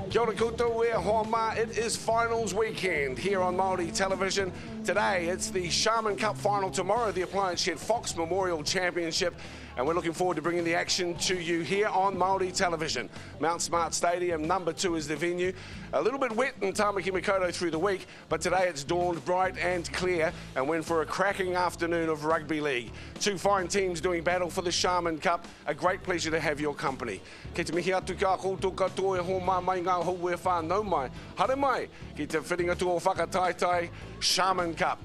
Kia ora koutou, e hoa ma. It is finals weekend here on Māori television. Today it's the Sharman Cup final, tomorrow the Appliance Shed Fox Memorial Championship, and we're looking forward to bringing the action to you here on Māori television. Mount Smart Stadium, number 2 is the venue. A little bit wet in Tamaki Makaurau through the week, but today it's dawned bright and clear, and we're in for a cracking afternoon of rugby league. Two fine teams doing battle for the Sharman Cup. A great pleasure to have your company. Kei te mihi atu ka koutou katoa e ho mā mai ngā hou e whānau mai. Hare mai, ki te whiringa tū o whakataitai Sharman Cup.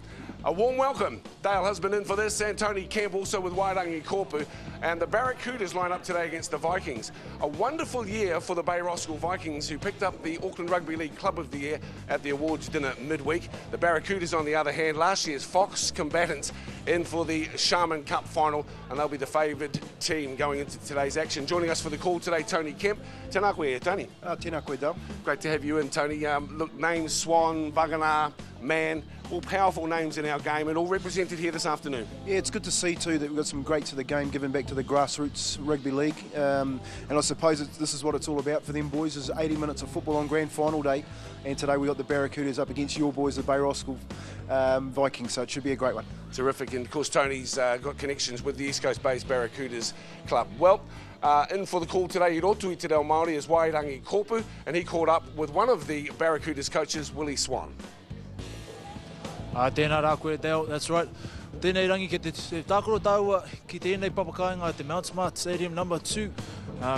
A warm welcome. Dale has been in for this, and Tony Kemp also with Wairangi Kōpū. And the Barracudas line up today against the Vikings. A wonderful year for the Bay Roskill Vikings, who picked up the Auckland Rugby League Club of the Year at the awards dinner midweek. The Barracudas, on the other hand, last year's Fox combatants, in for the Sharman Cup final, and they'll be the favoured team going into today's action. Joining us for the call today, Tony Kemp. Tēnā koe, Tony. Tēnā koe, Dale. Great to have you in, Tony. Look, names Swan, Vagana, Man, all powerful names in our game, and all represented here this afternoon. Yeah, it's good to see too that we've got some greats of the game giving back to the grassroots rugby league, and I suppose this is what it's all about for them boys, is 80 minutes of football on grand final day, and today we got the Barracudas up against your boys, the Bay Roskill Vikings, so it should be a great one. Terrific, and of course Tony's got connections with the East Coast Bay's Barracudas club. Well, in for the call today, i roto i te reo Māori, is Wairangi Kōpū, and he caught up with one of the Barracudas coaches, Willie Swan. Tēnā rā koe Dale, that's right. Tēnei rangi ke te tākoro tāua ki tēnei papakainga te Mount Smart Stadium number 2.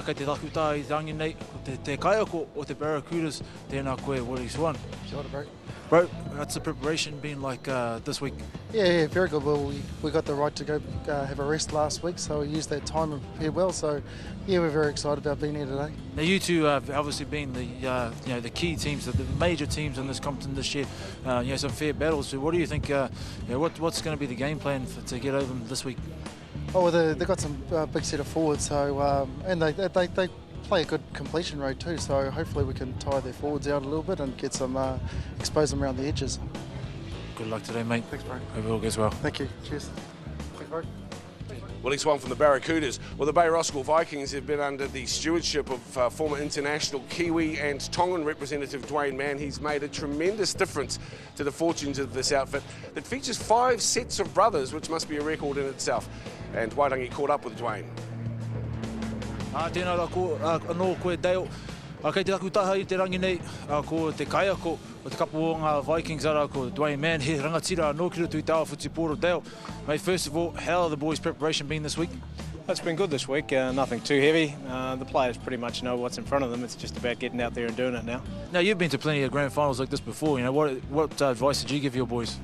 Kei te taku tā i rangi nei o te kaiako o te Barracudas. Tēnā koe Willie Swan. Kia ora, bro. Bro, what's the preparation been like this week? Yeah, very good. Well, we got the right to go have a rest last week, so we used that time and prepared well. So, yeah, we're very excited about being here today. Now, you two have obviously been the the key teams, the major teams in this competition this year. Some fair battles. So, what do you think? What's going to be the game plan to get over them this week? Oh, well, they've got some big set of forwards. So, and they play a good completion rate too. So, hopefully, we can tie their forwards out a little bit and get some expose them around the edges. Good luck today, mate. Thanks, bro. Hope it all goes well. Thank you. Cheers. Thanks, bro. Willie Swan from the Barracudas. Well, the Bay Roskill Vikings have been under the stewardship of former international Kiwi and Tongan representative Dwayne Mann. He's made a tremendous difference to the fortunes of this outfit that features 5 sets of brothers, which must be a record in itself. And Wairangi caught up with Dwayne. Tēnā rā anō koe Dale. Kei te taku taha i te rangi nei, ko te kaiako o te kapu o ngā Vikings ara ko Dwayne Mann, he rangatira anō ki roto i tāua Futiporo Dale. Mate, first of all, how have the boys' preparation been this week? It's been good this week, nothing too heavy. The players pretty much know what's in front of them. It's just about getting out there and doing it now. Now, you've been to plenty of grand finals like this before. What advice did you give your boys?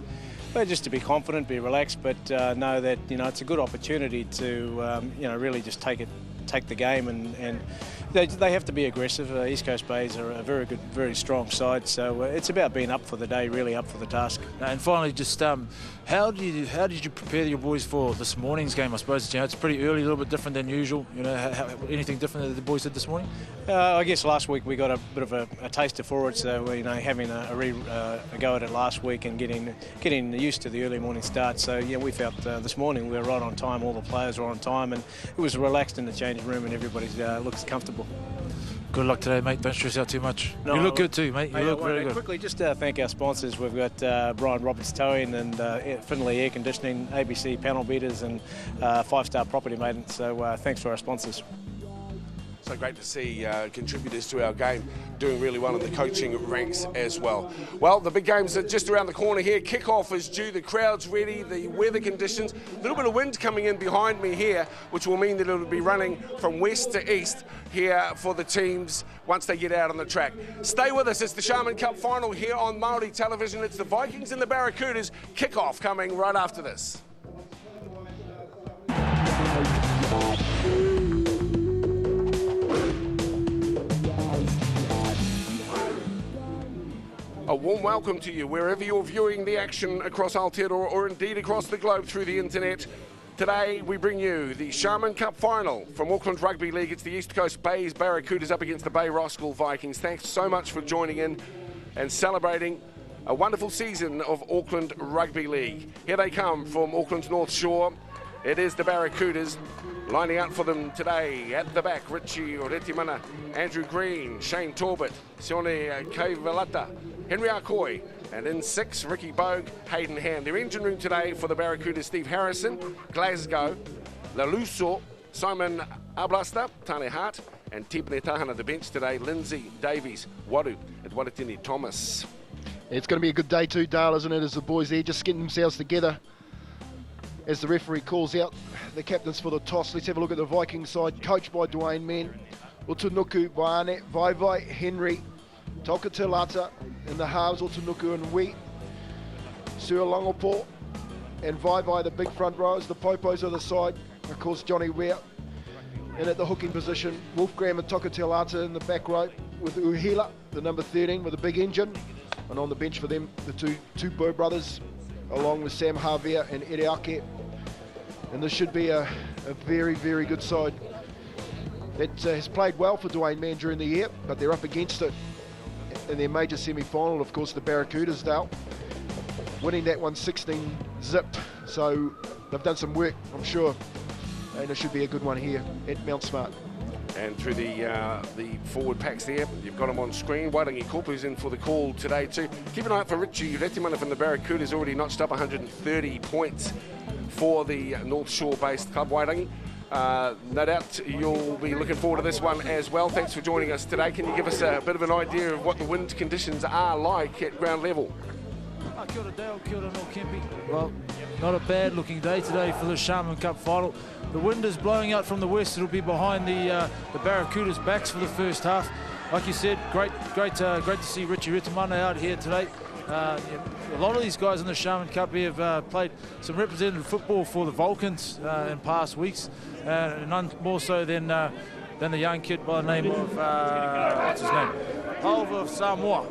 Well, just to be confident, be relaxed, but know that it's a good opportunity to really just take the game, and they have to be aggressive. East Coast Bays are a very good, very strong side, so it's about being up for the day, really up for the task. And finally, just how did you prepare your boys for this morning's game? I suppose it's pretty early, a little bit different than usual. Anything different that the boys did this morning? I guess last week we got a bit of a taster for it, so having a go at it last week and getting used to the early morning start. So yeah, we felt this morning we were right on time. All the players were on time, and it was relaxed in the changing room, and everybody looks comfortable. Good luck today, mate. Don't stress out too much. No, you look good too, mate. You look very good. Quickly, just thank our sponsors. We've got Brian Roberts Towing and Finley Air Conditioning, ABC Panel Beaters, and 5-Star Property Maintenance. So thanks for our sponsors. So great to see contributors to our game doing really well in the coaching ranks as well. Well, the big games are just around the corner here. Kick-off is due, the crowd's ready, the weather conditions, a little bit of wind coming in behind me here, which will mean that it'll be running from west to east here for the teams once they get out on the track. Stay with us, it's the Sharman Cup final here on Māori television. It's the Vikings and the Barracudas. Kick-off coming right after this. A warm welcome to you wherever you're viewing the action across Aotearoa or indeed across the globe through the internet. Today we bring you the Sharman Cup final from Auckland Rugby League. It's the East Coast Bays Barracudas up against the Bay Roskill Vikings. Thanks so much for joining in and celebrating a wonderful season of Auckland Rugby League. Here they come from Auckland's North Shore. It is the Barracudas lining up for them today. At the back, Richie Oretimana, Andrew Green, Shane Torbett, Sione Kaivalata, Henry Akoi, and in 6, Ricky Bogue, Hayden Hand. Their engine room today for the Barracudas: Steve Harrison, Glasgow, Laluso, Simon Ablasta, Tane Hart, and Tipene Tahana. The bench today: Lindsay Davies, Waru, and Waratini Thomas. It's going to be a good day too, Dale, isn't it, as the boys there just getting themselves together as the referee calls out the captains for the toss. Let's have a look at the Viking side, coached by Dwayne Mann, Utunuku, Baiane, Vaivai, Henry, Tokatilata, in the halves, Utunuku and Wee, Sualangopo, and Vaivai, the big front rows, the Popos are the side, of course Johnny Ware, and at the hooking position, Wolf Graham and Tokatilata in the back row, with Uhila, the number 13, with a big engine, and on the bench for them, the two Bow brothers, along with Sam Javier and Ereake. And this should be a very, very good side that has played well for Dwayne Mann during the year, but they're up against it in their major semi-final, of course, the Barracudas, Dale, winning that one 16-zip. So they've done some work, I'm sure, and it should be a good one here at Mount Smart. And through the forward packs there, you've got them on screen. Wairangi Kopu's in for the call today too. Keep an eye out for Richie Retimana from the Barracudas, already notched up 130 points for the North Shore-based club, Wairangi. No doubt you'll be looking forward to this one as well. Thanks for joining us today. Can you give us a bit of an idea of what the wind conditions are like at ground level? Kia ora Dale, kia ora no Kempi. Well, not a bad looking day today for the Sharman Cup final. The wind is blowing out from the west. It'll be behind the Barracudas' backs for the first half. Like you said, great to see Richie Retimana out here today. A lot of these guys in the Sharman Cup here have played some representative football for the Vulcans in past weeks, and none more so than the young kid by the name of what's his name, Alva of Samoa.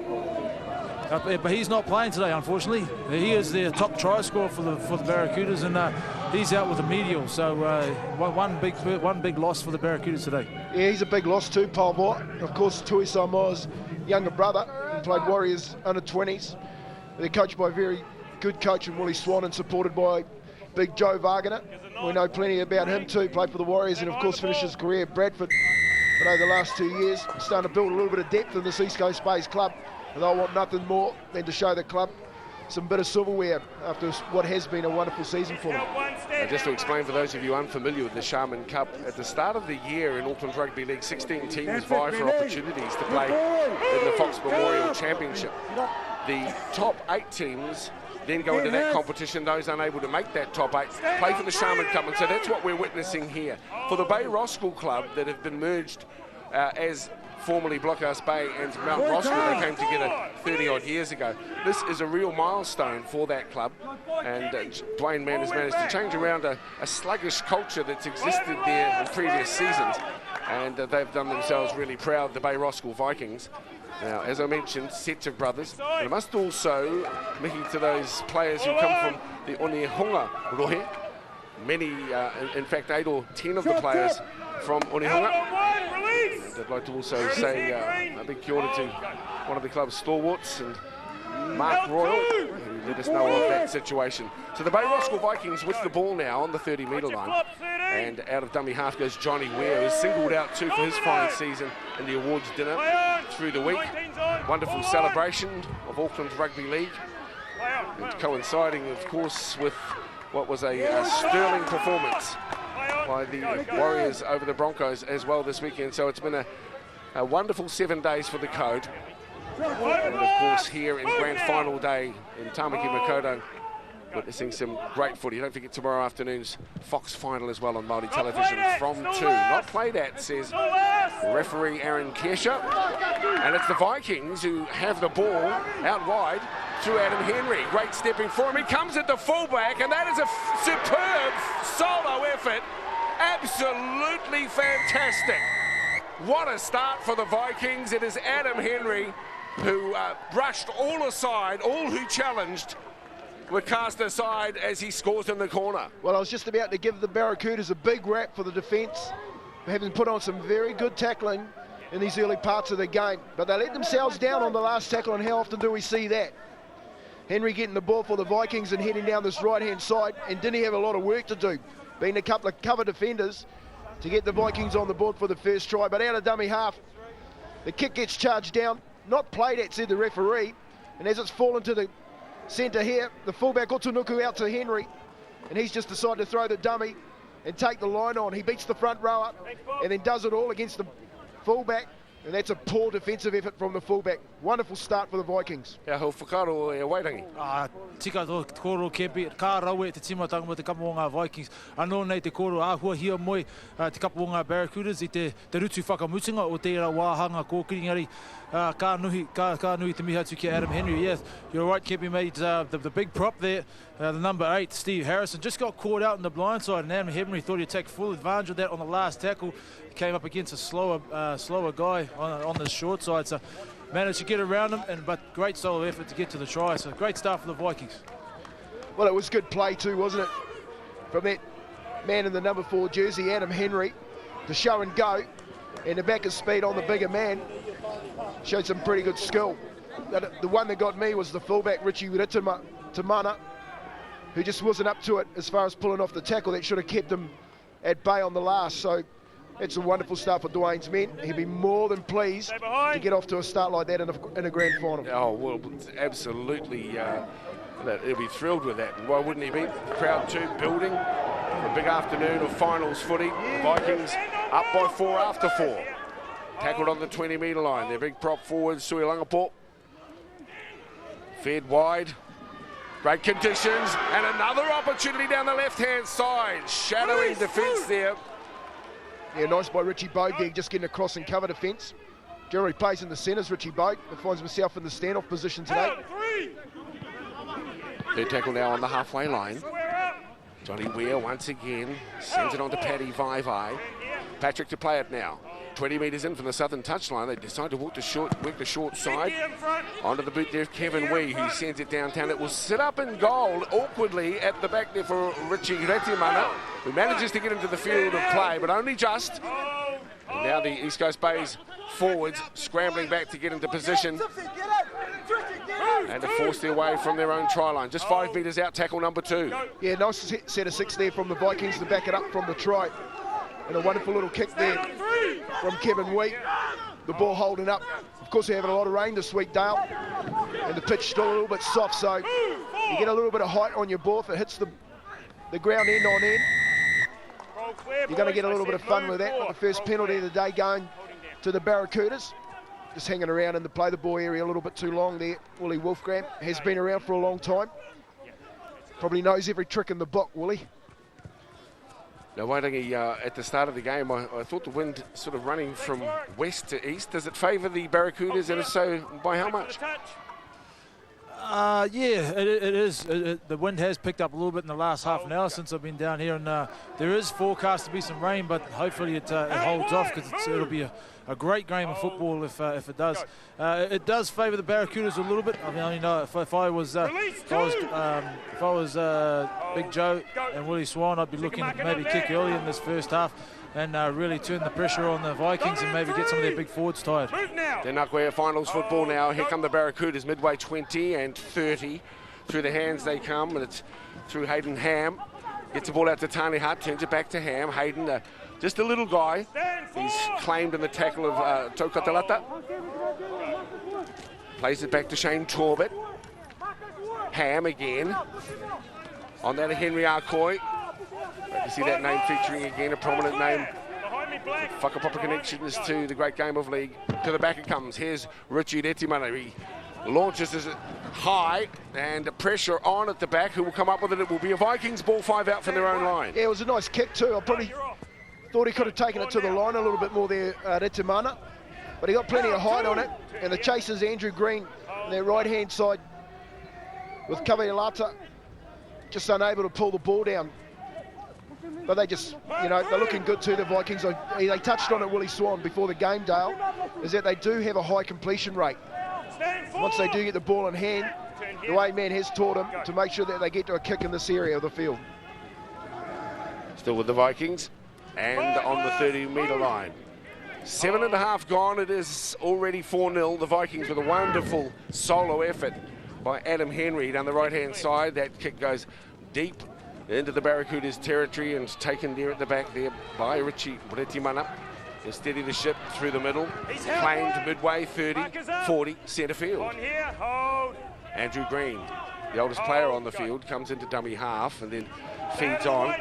But he's not playing today, unfortunately. He is their top try scorer for the Barracudas, and he's out with a medial. So one big loss for the Barracudas today. Yeah, he's a big loss too, Palmore. Of course, Tui Samoa's younger brother, who played Warriors under 20s. They're coached by a very good coach in Willie Swan and supported by big Joe Wagner. We know plenty about him too. Played for the Warriors and of course finished his career at Bradford. But over the last 2 years, starting to build a little bit of depth in this East Coast Bays club. And they'll want nothing more than to show the club some bit of silverware after what has been a wonderful season for them. Just to explain for those of you unfamiliar with the Sharman Cup, at the start of the year in Auckland Rugby League, 16 teams vie for opportunities to play in the Fox Memorial Championship. The top 8 teams then go into that competition. Those unable to make that top 8 play for the Sharman Cup, and so that's what we're witnessing here. For the Bay Roskill club that have been merged as formerly Blockhouse Bay and Mount Roskill, they came together 30-odd years ago. This is a real milestone for that club, and Dwayne Mann has managed to change around a sluggish culture that's existed there in previous seasons, and they've done themselves really proud, the Bay Roskill Vikings. Now, as I mentioned, sets of brothers, but I must also, Mickey, to those players who come from the Onehunga Rohe, many, in fact 8 or 10 of the players from Onehunga. And I'd like to also say a big kia ora to one of the club's stalwarts, and Mark Royal, who let us know of that situation. So the Bay Roskill Vikings with the ball now on the 30-metre line, and out of dummy half goes Johnny Ware, who's singled out too for his fine season in the awards dinner through the week. Wonderful celebration of Auckland Rugby League, and coinciding of course with what was a sterling performance by the Warriors over the Broncos as well this weekend. So it's been a wonderful 7 days for the Code. And of course here in Grand Final Day in Tamaki Makaurau, witnessing some great footy. Don't forget tomorrow afternoon's Fox final as well on Māori television from 2. Not played at, says referee Aaron Kesha. And it's the Vikings who have the ball out wide through Adam Henry. Great stepping for him. He comes at the fullback, and that is a superb solo effort. Absolutely fantastic. What a start for the Vikings. It is Adam Henry who brushed all aside, all who challenged were cast aside as he scores in the corner. Well, I was just about to give the Barracudas a big rap for the defence, having put on some very good tackling in these early parts of the game. But they let themselves down on the last tackle, and how often do we see that? Henry getting the ball for the Vikings and heading down this right-hand side, and didn't he have a lot of work to do, being a couple of cover defenders to get the Vikings on the board for the first try. But out of dummy half, the kick gets charged down, not played at, said the referee, and as it's fallen to the centre here, the fullback Otunuku out to Henry, and he's just decided to throw the dummy and take the line on. He beats the front rower and then does it all against the fullback, and that's a poor defensive effort from the fullback. Wonderful start for the Vikings. Kia hau whakaro e Wairangi. Tika tō koro kepi, kā rau e te timatanga mo te kapu o ngā Vikings. Anō nei te koro āhua hia moi te kapu o ngā Barracudas I te rutu whakamutinga o te ira wāhanga kōkiringari. Kā nui te miha tuki Adam Henry. Yes, you're right, Kepi made the big prop there. The number 8, Steve Harrison, just got caught out in the blind side, and Adam Henry thought he'd take full advantage of that on the last tackle. He came up against a slower guy on the short side, so managed to get around him, but great solo effort to get to the try. So great start for the Vikings. Well, it was good play too, wasn't it? From that man in the number 4 jersey, Adam Henry, to show and go, and the back of speed on the bigger man. Showed some pretty good skill. The one that got me was the fullback, Richie Tamana, who just wasn't up to it as far as pulling off the tackle. That should have kept him at bay on the last. So it's a wonderful start for Dwayne's men. He'd be more than pleased to get off to a start like that in a grand final. Oh, well, absolutely. He'll be thrilled with that. And why wouldn't he be? The crowd too, building. A big afternoon of finals footy. The Vikings up by 4 after 4. Tackled on the 20-metre line. Their big prop forward, Sui Langapo. Fed wide. Great conditions. And another opportunity down the left-hand side. Shadowing defence there. Yeah, nice by Richie Bogue there, just getting across and cover defence. Generally plays in the centres, Richie Bogue, but finds himself in the standoff position today. Third tackle now on the halfway line. Johnny Weir once again sends it on to Paddy Vaivai. Patrick to play it now. 20 metres in from the southern touchline. They decide to work the short side. Onto the boot there, Kevin Wee, who sends it downtown. It will sit up in goal awkwardly at the back there for Richie Retimana, who manages to get into the field of play, but only just. And now the East Coast Bays forwards scrambling back to get into position and to force their way from their own try line. Just 5 metres out, tackle number 2. Yeah, nice set of 6 there from the Vikings to back it up from the try. And a wonderful little kick there from Kevin Wheat. The ball holding up. Of course, they're having a lot of rain this week, Dale. And the pitch still a little bit soft, so you get a little bit of height on your ball. If it hits the ground end on end, you're going to get a little bit of fun with that. The first penalty of the day going to the Barracudas. Just hanging around in the play the ball area a little bit too long there. Willie Wolfgram has been around for a long time. Probably knows every trick in the book, Willie. Now, Wairangi, at the start of the game, I thought the wind sort of running from west to east. Does it favour the Barracudas, and if so, by how much? Yeah, it is. The wind has picked up a little bit in the last half an hour since I've been down here, and there is forecast to be some rain, but hopefully it holds off, because it'll be a great game of football if it does. It does favour the Barracudas a little bit. I mean, you know, if I was Big Joe and Willie Swan, I'd be looking to maybe kick early in this first half and really turn the pressure on the Vikings and maybe get some of their big forwards tired. Te finals football now. Here come the Barracudas, midway 20 and 30. Through the hands they come, and it's through Hayden Ham. Gets the ball out to Tani Hart, turns it back to Ham. Hayden, just a little guy. He's claimed in the tackle of Tokatalata. Plays it back to Shane Torbett. Ham again. On that, Henry Arcoy. Great to see that name featuring again, a prominent name. Whakapapa connections to the great game of league. To the back it comes. Here's Richie Retimana. He launches it high, and pressure on at the back. Who will come up with it? It will be a Vikings ball, 5 out from their own line. Yeah, it was a nice kick too. I probably thought he could have taken it to the line a little bit more there, Retimana. But he got plenty of height on it. And the chasers, Andrew Green, on their right-hand side, with Kavialata, just unable to pull the ball down. But they just, you know, they're looking good too, the Vikings. They touched on it, Willie Swan, before the game, Dale, is that they do have a high completion rate. Once they do get the ball in hand, the way man has taught them to make sure that they get to a kick in this area of the field. Still with the Vikings, and on the 30-metre line. 7.5 gone, it is already 4-0. The Vikings with a wonderful solo effort by Adam Henry down the right-hand side. That kick goes deep into the Barracudas territory and taken near at the back there by Richie Retimana. He'll steady the ship through the middle, claimed midway, 30, 40, centre field. Andrew Green, the oldest player on the field, comes into dummy half and then feeds on.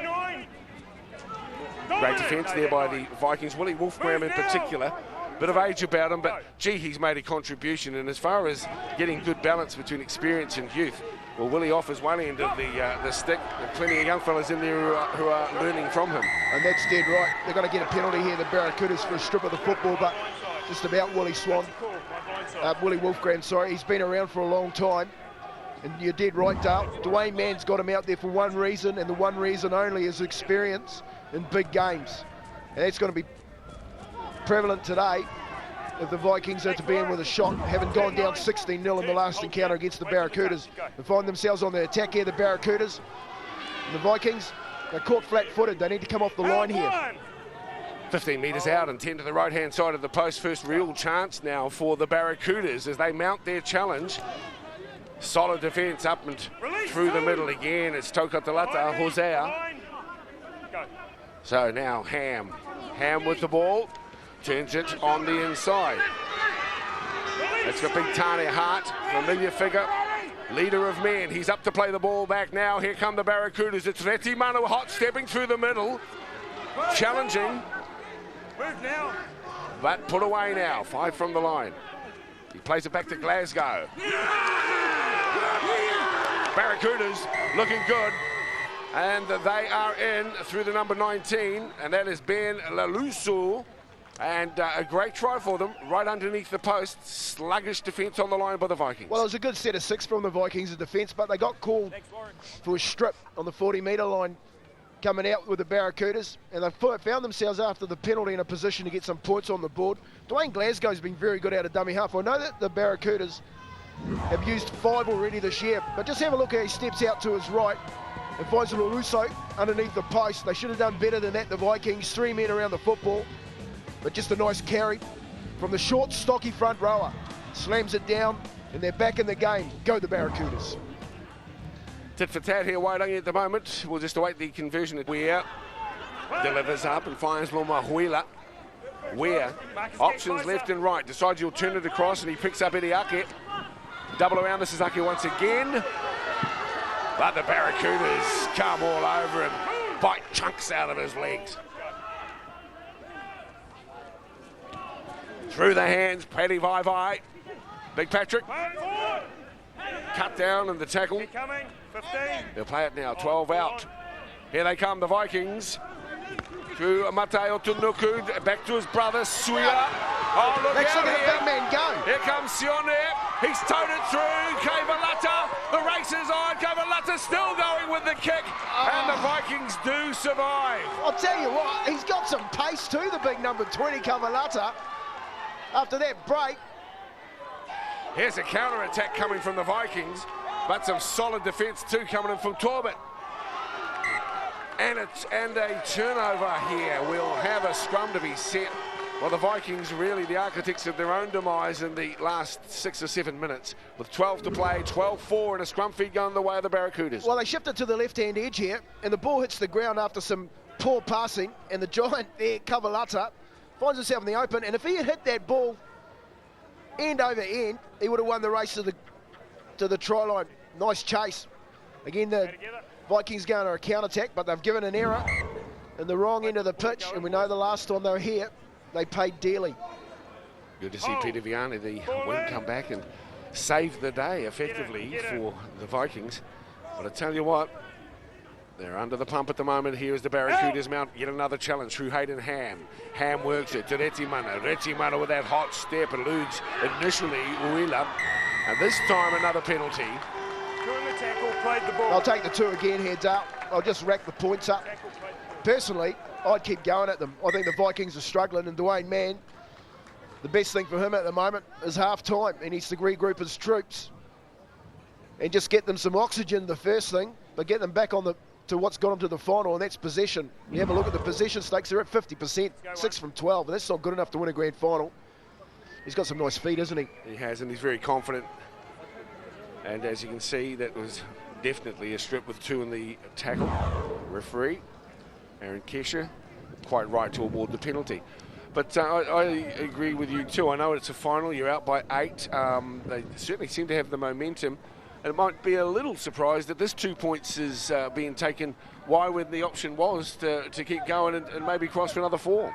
Great defence there by the Vikings. Willie Wolfgram in particular, bit of age about him, but gee, he's made a contribution. And as far as getting good balance between experience and youth, well, Willie offers one end of the stick, and plenty of young fellas in there who are learning from him. And that's dead right. They're going to get a penalty here, the Barracudas, for a strip of the football, but just about Willie Wolfgram, sorry. He's been around for a long time. And you're dead right, Dale. Dwayne Mann's got him out there for one reason, and the one reason only is experience in big games. And that's going to be prevalent today if the Vikings are to be in with a shot, having gone down 16-0 in the last encounter against the Barracudas, and find themselves on the attack here, the Barracudas. And the Vikings, they're caught flat-footed. They need to come off the line here. 15 metres out and 10 to the right-hand side of the post. First real chance now for the Barracudas as they mount their challenge. Solid defence up and through the middle again. It's Tokatalata, Hosea. So now Ham with the ball, turns it on the inside. It's got big Tane Hart, familiar figure, leader of men. He's up to play the ball back now. Here come the Barracudas. It's Reti Manu hot stepping through the middle, challenging, but put away now. 5 from the line. He plays it back to Glasgow. Barracudas looking good. And they are in through the number 19, and that is Ben Lalusu. And a great try for them, right underneath the post. Sluggish defence on the line by the Vikings. Well, it was a good set of 6 from the Vikings in defence, but they got called for a strip on the 40-metre line coming out with the Barracudas, and they found themselves after the penalty in a position to get some points on the board. Dwayne Glasgow's been very good out of dummy half. I know that the Barracudas have used 5 already this year, but just have a look how he steps out to his right and finds Laluso underneath the post. They should have done better than that, the Vikings. 3 men around the football, but just a nice carry from the short, stocky front rower. Slams it down, and they're back in the game. Go the Barracudas. Tit for tat here, Waitangi at the moment. We'll just await the conversion. Weir delivers up and finds Loma Huila. Weir, options left and right. Decides he'll turn it across, and he picks up Eddie Ake. Double around, this is Ake once again. But the Barracudas come all over him, bite chunks out of his legs. Through the hands, Paddy Vai. Big Patrick. Cut down and the tackle. They'll play it now, 12 out. Here they come, the Vikings. Through Mateo Tunuku, back to his brother, Suya. Oh, look Let's out look at here. the big man go. Here comes Sione. He's towed it through. Kavalata. The race is on. Kavalata still going with the kick. And the Vikings do survive. I'll tell you what, he's got some pace too, the big number 20, Kavalata. After that break. Here's a counter-attack coming from the Vikings, but some solid defence too coming in from Torbett. And a turnover here. We'll have a scrum to be set. Well, the Vikings really the architects of their own demise in the last 6 or 7 minutes. With 12 to play, 12-4 and a scrum feed going the way of the Barracudas. Well, they shift it to the left-hand edge here, and the ball hits the ground after some poor passing, and the giant there, Kavalata, finds himself in the open, and if he had hit that ball end over end, he would have won the race to the try line. Nice chase. Again, the Vikings going to a counter-attack, but they've given an error in the wrong end of the pitch, and we know the last time they were here, they paid dearly. Good to see Peter Vianney, the wing, come back and save the day effectively for the Vikings. But I tell you what, they're under the pump at the moment. Here is the Barracudas mount yet another challenge through Hayden Ham. Ham works it to Retimana. Retimana with that hot step eludes initially Uila. And this time another penalty. I'll take the 2 again here, Dale. I'll just rack the points up. Personally, I'd keep going at them. I think the Vikings are struggling, and Dwayne Mann The best thing for him at the moment is half-time. He needs to regroup his troops and just get them some oxygen, the first thing, but get them back on to what's got them to the final, and that's possession. You have a look at the possession stakes, they're at 50%, 6 from 12, and that's not good enough to win a grand final. He's got some nice feet, isn't he? He has, and he's very confident. And as you can see, that was definitely a strip with 2 in the tackle. Referee, Aaron Kesher, quite right to award the penalty. But I agree with you too. I know it's a final, you're out by 8. They certainly seem to have the momentum. And it might be a little surprised that this 2 points is being taken. Why, when the option was to keep going and maybe cross for another 4?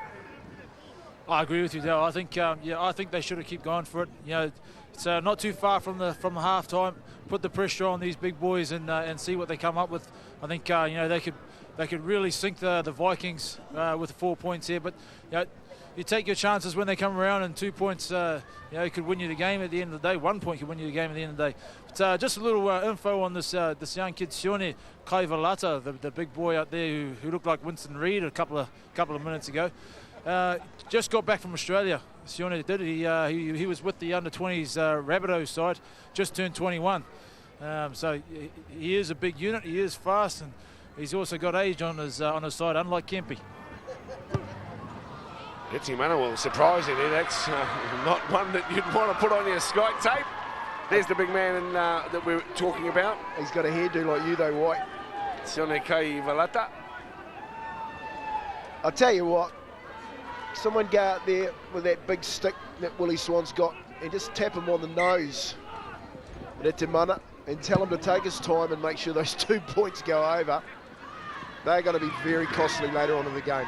I agree with you, Dale. I think, I think they should have kept going for it. You know, it's not too far from the half time. Put the pressure on these big boys and see what they come up with. I think you know, they could really sink the Vikings with 4 points here. But you know, you take your chances when they come around, and 2 points, you know, could win you the game at the end of the day. 1 point could win you the game at the end of the day. But just a little info on this young kid, Sione Kaivalata, the big boy out there who looked like Winston Reid a couple of minutes ago. Just got back from Australia. Sione did. He was with the under-20s Rabbitohs side. Just turned 21. So he is a big unit. He is fast, and he's also got age on his side, unlike Kempe. Hetty Manuel, surprisingly, that's not one that you'd want to put on your Sky tape. There's the big man that we're talking about. He's got a hairdo like you though, White. Sione Kaivalata. I'll tell you what, someone go out there with that big stick that Willie Swan's got and just tap him on the nose, Retimana, and tell him to take his time and make sure those 2 points go over. They're going to be very costly later on in the game.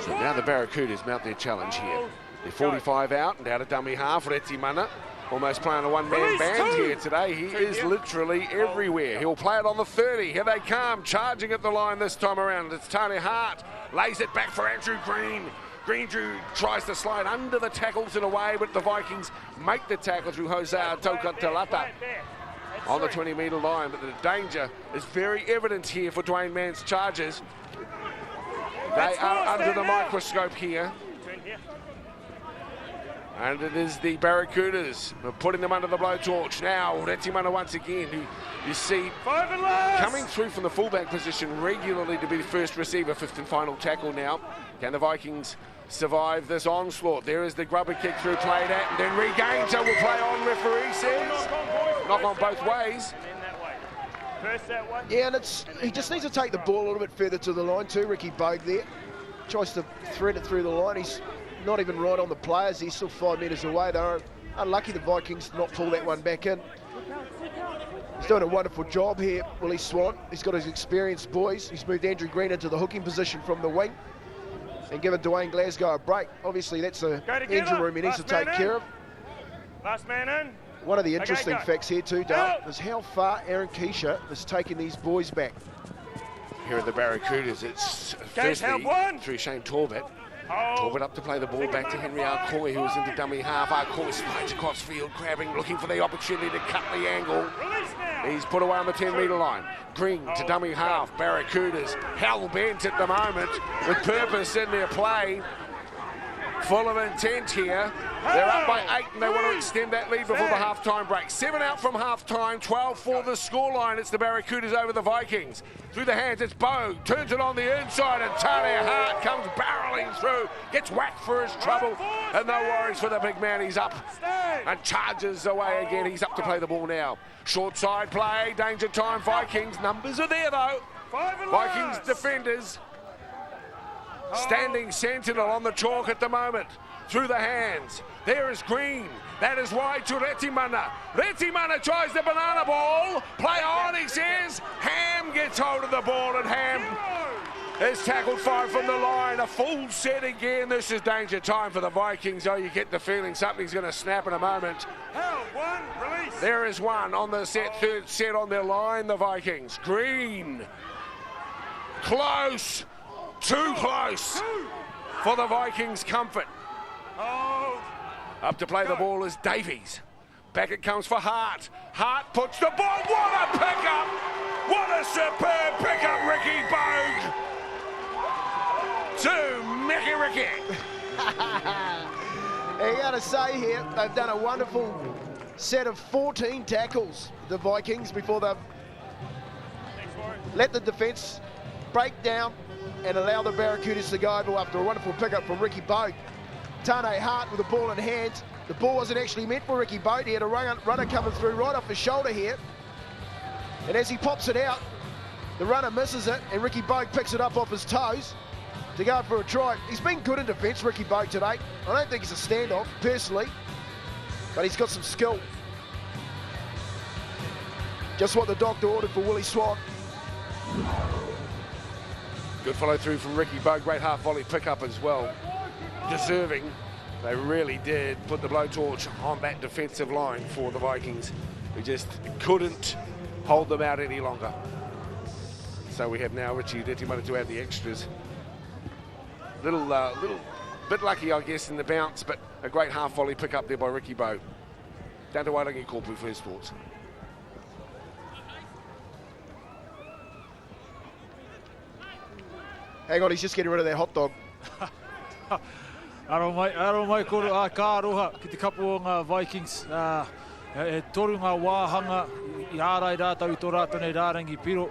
So now the Barracudas mount their challenge here. They're 45 out and out of dummy half. Retimana almost playing a one-man band here today. He is literally everywhere. He'll play it on the 30. Here they come, charging at the line this time around. It's Tane Hart, lays it back for Andrew Green. Drew tries to slide under the tackles and away, but the Vikings make the tackle through Jose Tokatalata on the 20-metre line. But the danger is very evident here for Dwayne Mann's Chargers. They are under the microscope here. And it is the Barracudas putting them under the blowtorch. Now, Retimana once again, who you see coming through from the fullback position regularly to be the first receiver, 5th and final tackle now. Can the Vikings survive this onslaught? There is the grubber kick through, played at, and then regained. So we'll play on, referee says. Knock on both ways. Yeah, and he just needs to take the ball a little bit further to the line too, Ricky Bogue there. Tries to thread it through the line. He's not even right on the players. He's still 5 metres away. They're unlucky, the Vikings, to not pull that one back in. He's doing a wonderful job here, Willie Swan. He's got his experienced boys. He's moved Andrew Green into the hooking position from the wing and given Dwayne Glasgow a break. Obviously, that's an engine room he needs to take care of. Last man in. One of the interesting facts here too, Dale, is how far Aaron Kesher has taken these boys back. Here are the Barracudas. It's firstly through Shane Torbett. Torbett up to play the ball back to Henry Arcoy, who was into dummy half. Arcoy slides across field, grabbing, looking for the opportunity to cut the angle. He's put away on the 10-metre line. Green to dummy half. Barracudas hell-bent at the moment with purpose in their play. Full of intent here. They're up by 8 and they want to extend that lead before the half-time break. 7 out from half-time, 12 for the scoreline. It's the Barracudas over the Vikings. Through the hands, it's Bogue. Turns it on the inside and Tane Hart comes barreling through. Gets whacked for his trouble. And no worries for the big man. He's up and charges away again. He's up to play the ball now. Short side play, danger time, Vikings. Numbers are there though. Vikings defenders standing sentinel on the chalk at the moment. Through the hands. There is Green. That is wide to Retimana. Retimana tries the banana ball. Play on, he says. Ham gets hold of the ball, and Ham is tackled 5 from the line. A full set again. This is danger time for the Vikings. Oh, you get the feeling something's going to snap in a moment. There is one on the set, 3rd set on their line, the Vikings. Green. Close. Too close for the Vikings' comfort. Up to play the ball is Davies. Back it comes for Hart. Hart puts the ball. What a pickup! What a superb pickup, Ricky Bogue. To Mickey Ricky. you got to say here, they've done a wonderful set of 14 tackles, the Vikings, before they've let the defence break down and allow the Barracudas to go over after a wonderful pickup from Ricky Boat. Tane Hart with the ball in hand. The ball wasn't actually meant for Ricky Boat. He had a runner coming through right off his shoulder here. And as he pops it out, the runner misses it, and Ricky Boat picks it up off his toes to go for a try. He's been good in defence, Ricky Boat, today. I don't think he's a standoff, personally, but he's got some skill. Just what the doctor ordered for Willie Swan. Good follow through from Ricky Boat, great half volley pickup as well. Deserving. They really did put the blowtorch on that defensive line for the Vikings. We just couldn't hold them out any longer. So we have now Richie Udeti to add the extras. Little bit lucky, I guess, in the bounce, but a great half volley pickup there by Ricky Boat. Down to Wailangi Korpu for his thoughts. Hang on, he's just getting rid of that hot dog. Aro mai koro a ka aroha ki te kapu o ngā Vikings. E toru ngā wāhanga I ārai rātau I tō rātau nei rārangi piro.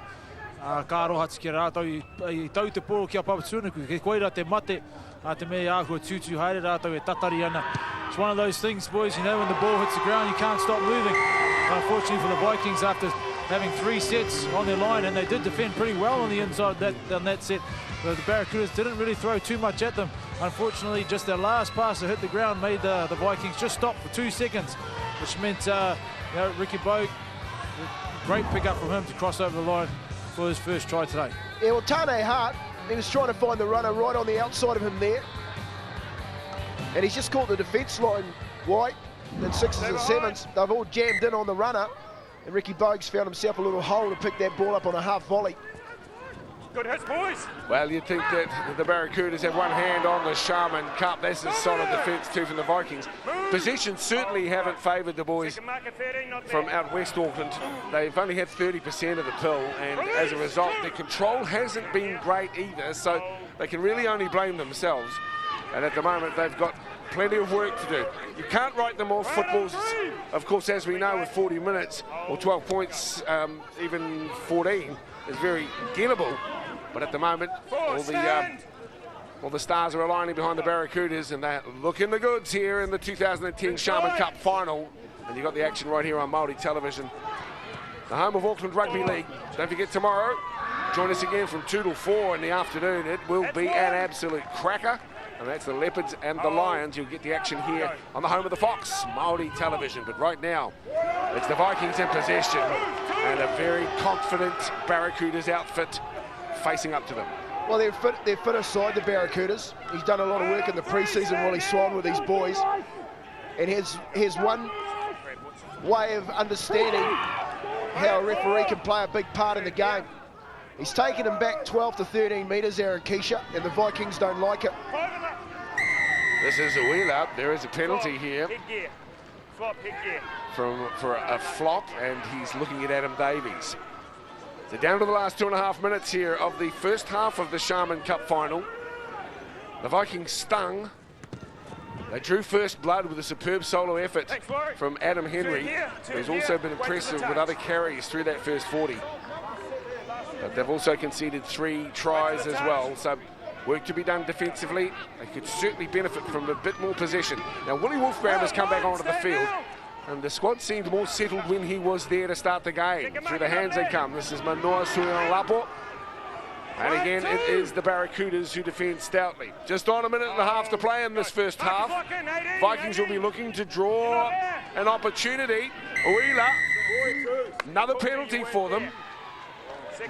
Ka aroha tiki rātau I tau te poro ki a Papatūnuku. Ke koeira te mate, te mea āhua tūtū haere rātau e tatari ana. It's one of those things, boys, you know, when the ball hits the ground, you can't stop moving. Unfortunately for the Vikings, after having 3 sets on their line, and they did defend pretty well on the inside on that set, but the Barracudas didn't really throw too much at them. Unfortunately, just their last pass that hit the ground made the Vikings just stop for 2 seconds, which meant Ricky Boat, great pickup from him to cross over the line for his first try today. Yeah, well, Tane Hart, he was trying to find the runner right on the outside of him there. And he's just caught the defence line white, and 6s and 7s. They've all jammed in on the runner. And Ricky Bogues found himself a little hole to pick that ball up on a half volley. Good hits, boys. Well, you'd think that the Barracudas have one hand on the Sharman Cup. That's a solid defence too from the Vikings. Possessions certainly haven't favoured the boys from out West Auckland. They've only had 30% of the pill, and as a result, their control hasn't been great either, so they can really only blame themselves. And at the moment, they've got plenty of work to do. You can't write them off. Football's, of course, as we know, with 40 minutes or 12 points, even 14, is very gettable. But at the moment, all the stars are aligning behind the Barracudas, and they're looking the goods here in the 2010 Sharman Cup final. And you've got the action right here on Māori television. The home of Auckland Rugby League. Don't forget, tomorrow, join us again from 2 till 4 in the afternoon. It will be an absolute cracker. And that's the Leopards and the Lions. You'll get the action here on the home of the Fox, Māori television. But right now, it's the Vikings in possession and a very confident Barracudas outfit facing up to them. Well, they're fit aside, the Barracudas. He's done a lot of work in the pre-season, Willie Swan, with these boys. And here's one way of understanding how a referee can play a big part in the game. He's taken him back 12 to 13 metres, Aaron Keisha, and the Vikings don't like it. This is a wheel up. There is a penalty here for a flop, and he's looking at Adam Davies. So down to the last 2.5 minutes here of the first half of the Sharman Cup final. The Vikings stung. They drew first blood with a superb solo effort from Adam Henry, who's also been impressive with other carries through that first 40. But they've also conceded 3 tries as well, so work to be done defensively. They could certainly benefit from a bit more possession. Now, Willie Wolfgram has come back onto the field, and the squad seemed more settled when he was there to start the game. Through the hands they come. This is Manoa Suiolapo. And again, it is the Barracudas who defend stoutly. Just on 1.5 minutes to play in this first half. Vikings will be looking to draw an opportunity. Uila, another penalty for them.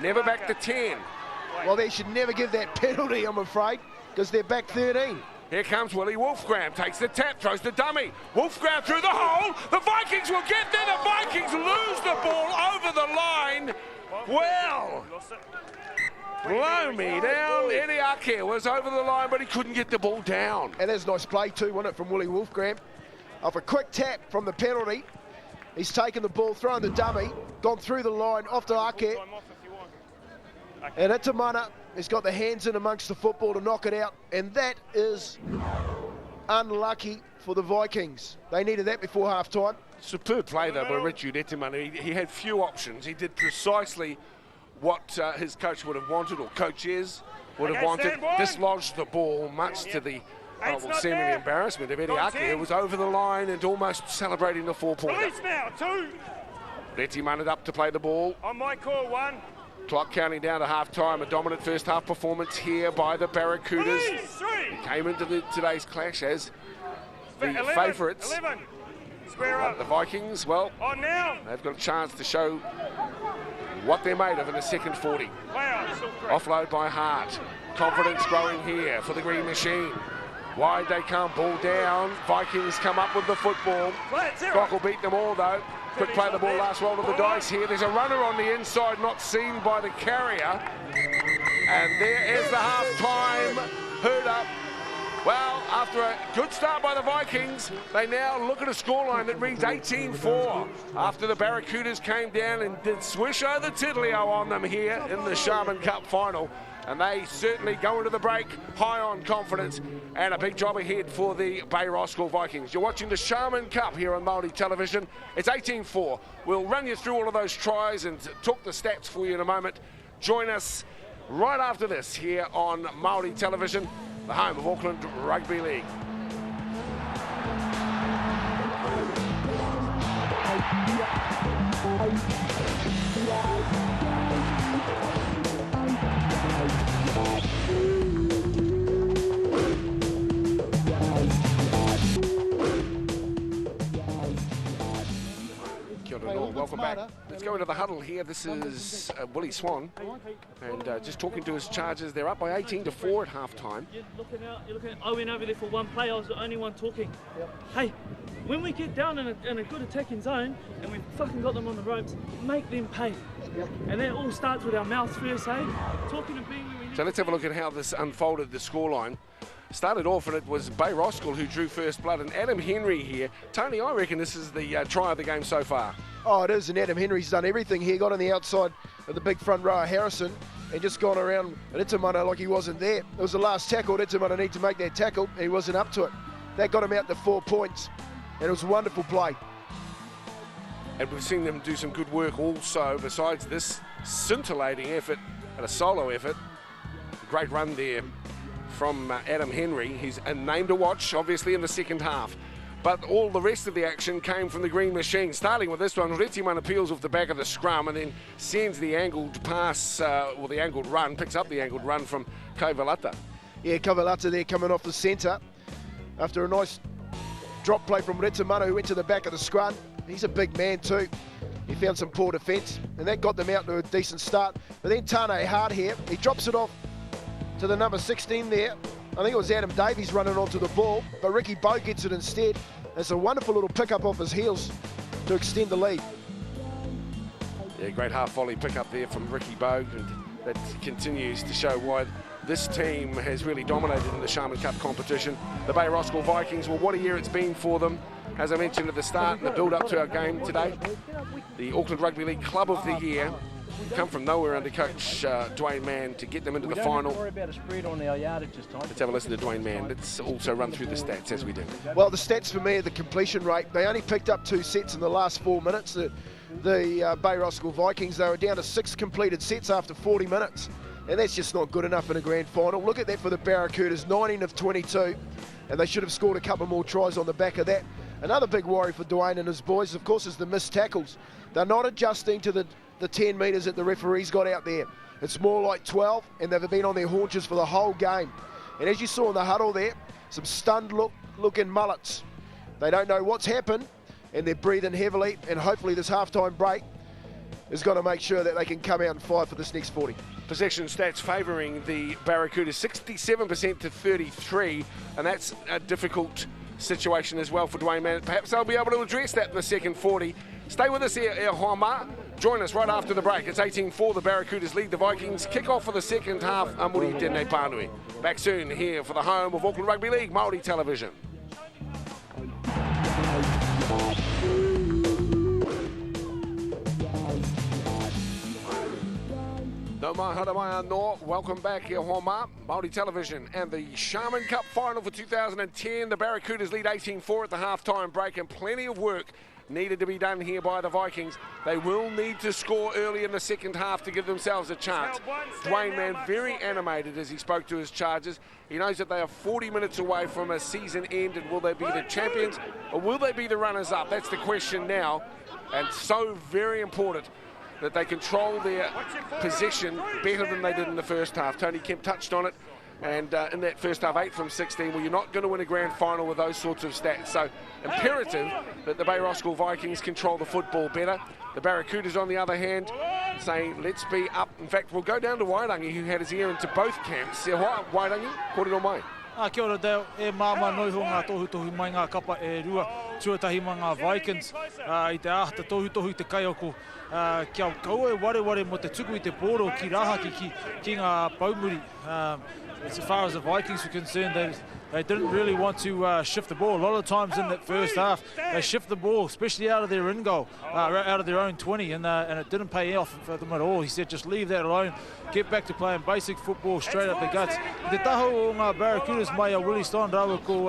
Never back to 10. Well, they should never give that penalty, I'm afraid, because they're back 13. Here comes Willie Wolfgram, takes the tap, throws the dummy. Wolfgram through the hole. The Vikings will get there. The Vikings lose the ball over the line. Well, blow me down. Eddie Ake was over the line, but he couldn't get the ball down. And that's a nice play too, wasn't it, from Willie Wolfgram? Off a quick tap from the penalty. He's taken the ball, thrown the dummy, gone through the line, off to Ake. And Itamana has got the hands in amongst the football to knock it out. And that is unlucky for the Vikings. They needed that before half-time. Superb play though by Richard Etemanu. He had few options. He did precisely what his coach would have wanted, or coaches would have wanted. Dislodged the ball, much to the seemingly embarrassment of Eddie Ake. It was over the line and almost celebrating the 4-pointer. Release now, 2. Etemanu up to play the ball. On my call, 1. Clock counting down to half-time. A dominant first half performance here by the Barracudas. Release, 3. They came into today's clash as the 11, favourites. 11. Square up. The Vikings, well, On now. they've got a chance to show what they're made of in the second 40. Play on. Still 3. Offload by Hart. Confidence growing here for the Green Machine. Wide they come, ball down. Vikings come up with the football. Play it, 0. Brock will beat them all though. Quick play the ball, last roll of the dice here. There's a runner on the inside, not seen by the carrier. And there is the half-time herd up. Well, after a good start by the Vikings, they now look at a scoreline that reads 18-4. After the Barracudas came down and did swish over Tiddlio on them here in the Sharman Cup final. And they certainly go into the break high on confidence, and a big job ahead for the Bay Roskill Vikings. You're watching the Sharman Cup here on Māori television. It's 18-4. We'll run you through all of those tries and talk the stats for you in a moment. Join us right after this here on Māori television, the home of Auckland Rugby League. Welcome back. Let's go into the huddle here. This is Willie Swan, and just talking to his Chargers. They're up by 18-4 at half-time. You're looking at Owen over there for one play. I was the only one talking. Hey, when we get down in a good attacking zone and we've fucking got them on the ropes, make them pay. And that all starts with our mouths first, eh? Talking and being where we need. So let's have a look at how this unfolded, the scoreline. Started off and it was Bay Roskill who drew first blood, and Adam Henry here. Tony, I reckon this is the try of the game so far. Oh, it is, and Adam Henry's done everything here. Got on the outside of the big front row, Harrison, and just gone around Etemanu like he wasn't there. It was the last tackle. Etemanu needed to make that tackle, and he wasn't up to it. That got him out to 4 points, and it was a wonderful play. And we've seen them do some good work also, besides this scintillating effort and a solo effort. Great run there from Adam Henry. He's a name to watch, obviously, in the second half. But all the rest of the action came from the Green Machine. Starting with this one, Retiman appeals off the back of the scrum and then sends the angled pass, or the angled run, picks up the angled run from Kovalata. Yeah, Kovalata there coming off the centre after a nice drop play from Retimano, who went to the back of the scrum. He's a big man too. He found some poor defence, and that got them out to a decent start. But then Tane Hart here, he drops it off to the number 16 there. I think it was Adam Davies running onto the ball, but Ricky Bowe gets it instead. It's a wonderful little pick-up off his heels to extend the lead. Yeah, great half-volley pick-up there from Ricky Bowe, and that continues to show why this team has really dominated in the Sharman Cup competition. The Bay Roskill Vikings, well, what a year it's been for them. As I mentioned at the start, in the build-up to our game today, the Auckland Rugby League Club of the Year. Come from nowhere under coach Dwayne Mann to get them into the final. Don't worry about a spread on our yardage this time. Let's have a listen to Dwayne Mann. Let's also run through the stats as we do. Well, the stats for me are the completion rate. They only picked up 2 sets in the last 4 minutes. The Bay Roskill Vikings, they were down to 6 completed sets after 40 minutes. And that's just not good enough in a grand final. Look at that for the Barracudas, 19 of 22. And they should have scored a couple more tries on the back of that. Another big worry for Dwayne and his boys, of course, is the missed tackles. They're not adjusting to the 10 metres that the referees got out there. It's more like 12, and they've been on their haunches for the whole game. And as you saw in the huddle there, some stunned looking mullets. They don't know what's happened, and they're breathing heavily, and hopefully this halftime break is going to make sure that they can come out and fight for this next 40. Possession stats favouring the Barracudas, 67% to 33, and that's a difficult situation as well for Dwayne Mann. Perhaps they'll be able to address that in the second 40. Stay with us here, Hoama. Join us right after the break. It's 18-4. The Barracudas lead the Vikings. Kick off for the second half. Amuri Dene Pānui. Back soon here for the home of Auckland Rugby League, Māori television. No mai hara mai anō. Welcome back here, Homa, Māori Television, and the Sharman Cup final for 2010. The Barracudas lead 18-4 at the half-time break, and plenty of work needed to be done here by the Vikings. They will need to score early in the second half to give themselves a chance. Dwayne Mann very animated as he spoke to his charges. He knows that they are 40 minutes away from a season end, and will they be the champions or will they be the runners-up? That's the question now, and so very important that they control their possession better than they did in the first half. Tony Kemp touched on it, and in that first half, 8 from 16, well, you're not going to win a grand final with those sorts of stats. So imperative that the Bay Roskill Vikings control the football better. The Barracudas, on the other hand, saying let's be up. In fact, we'll go down to Wairangi, who had his ear into both camps. Wairangi, kōrero mai. Kia ora Dale, māma noiho ngā tohu mai ngā kapa rua tuatahi mai ngā Vikings I te ahata tohu I te kaioko kia kaua ware mo te tuku I te pōro ki raha ki ngā paumuri. As far as the Vikings were concerned, they didn't really want to shift the ball. A lot of times in that first half, they shift the ball, especially out of their in goal, out of their own 20, and it didn't pay off for them at all. He said, just leave that alone, get back to playing basic football straight up the guts. Te taho o ngā Barracudas mai a Willie Stein rawa ko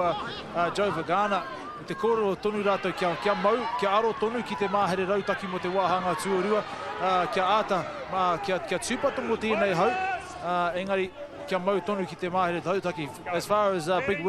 Joe Vagana. Te kōrero tonu rātou kia mau, kia aro tonu ki te māhere rautaki mo te wāhanga tuarua, kia āta, kia tūpato mo tēnei hau, engari, kia mau tonu ki te mahere tautaki. As far as Big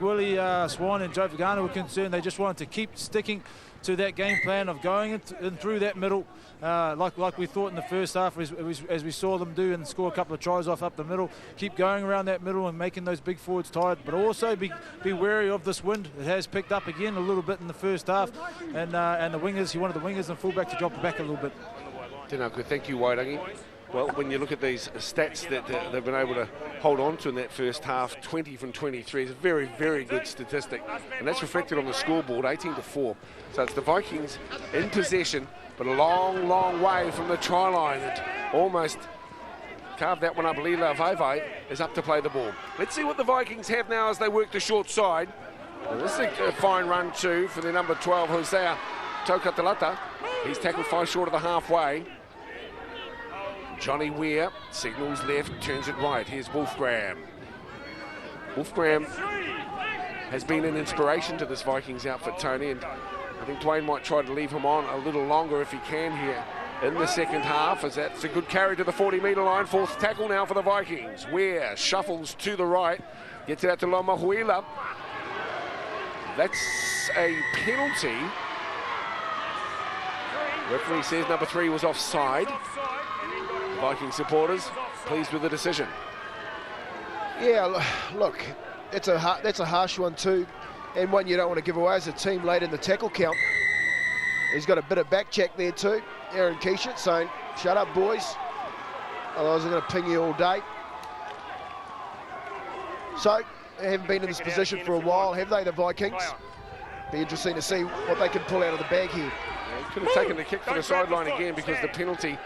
Willie Swan and Joe Vagana were concerned, they just wanted to keep sticking to that game plan of going in through that middle, like we thought in the first half, as we saw them do, and score a couple of tries off up the middle. Keep going around that middle and making those big forwards tired, but also be wary of this wind. It has picked up again a little bit in the first half, and the wingers, he wanted the wingers and fullback to drop it back a little bit. Thank you, Wairangi. Well, when you look at these stats that they've been able to hold on to in that first half, 20 from 23 is a very, very good statistic. And that's reflected on the scoreboard, 18-4. So it's the Vikings in possession, but a long, long way from the try line. It almost carved that one up. Lila Vaivai is up to play the ball. Let's see what the Vikings have now as they work the short side. And this is a fine run too for their number 12, Hosea Tokatalata. He's tackled 5 short of the halfway. Johnny Weir signals left, turns it right. Here's Wolfgram. Wolfgram has been an inspiration to this Vikings outfit, Tony, and I think Dwayne might try to leave him on a little longer if he can here in the second half, as that's a good carry to the 40-metre line. 4th tackle now for the Vikings. Weir shuffles to the right, gets it out to Loma Huila. That's a penalty. Referee says number 3 was offside. Viking supporters pleased with the decision. Yeah, look, that's a harsh one too, and one you don't want to give away as a team late in the tackle count. He's got a bit of back check there too. Aaron Keishet saying, shut up boys, otherwise I'm going to ping you all day. So, they haven't been in this position for a while, have they, the Vikings? Be interesting to see what they can pull out of the bag here. Yeah, he could have taken the kick for the sideline again because the penalty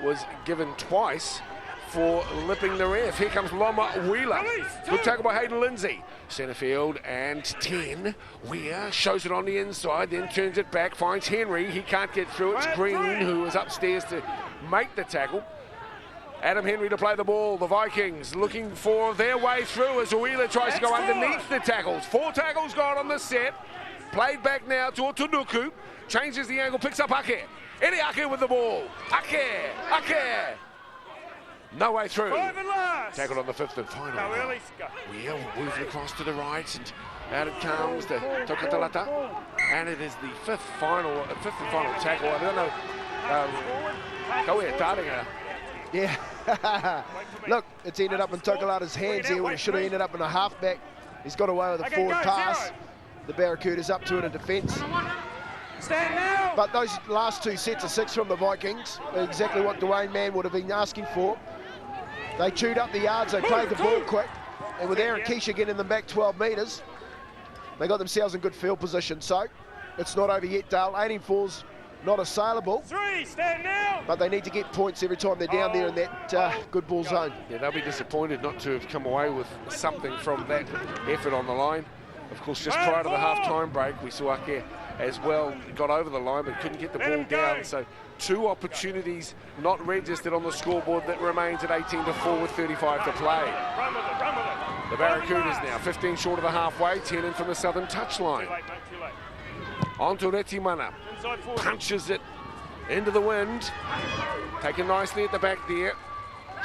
was given twice for lipping the ref. Here comes Loma Wheeler. Good tackle by Hayden Lindsay. Centre field and 10. Weir shows it on the inside, then turns it back, finds Henry. He can't get through. It's Green who is upstairs to make the tackle. Adam Henry to play the ball. The Vikings looking for their way through as Wheeler tries to go underneath the tackles. 4 tackles gone on the set. Played back now to Otunuku. Changes the angle, picks up Ake. Eddie Ake with the ball. Ake. No way through. Tackled on the 5th and final. Weir moving across to the right, and out it comes to Tokatalata. And it is the 5th and final tackle. I don't know. Go ahead, Darlinger. Yeah. Look, it's ended up in Tokalata's hands here when it should have ended up in a halfback. He's got away with a forward pass. The Barracudas up to it in defence. But those last 2 sets of 6 from the Vikings are exactly what Dwayne Mann would have been asking for. They chewed up the yards, they played the ball quick, and with Aaron Keisha getting them back 12 metres, they got themselves in good field position. So it's not over yet, Dale. 18-4's not assailable, but they need to get points every time they're down there in that good ball zone. Yeah, they'll be disappointed not to have come away with something from that effort on the line. Of course, just prior to the half-time break, we saw Ake as well. Got over the line but couldn't get the ball down. So 2 opportunities not registered on the scoreboard. That remains at 18-4 with 35 to play. The Barracudas now 15 short of the halfway, 10 in from the southern touchline. On to Retimana. Punches it into the wind. Taken nicely at the back there.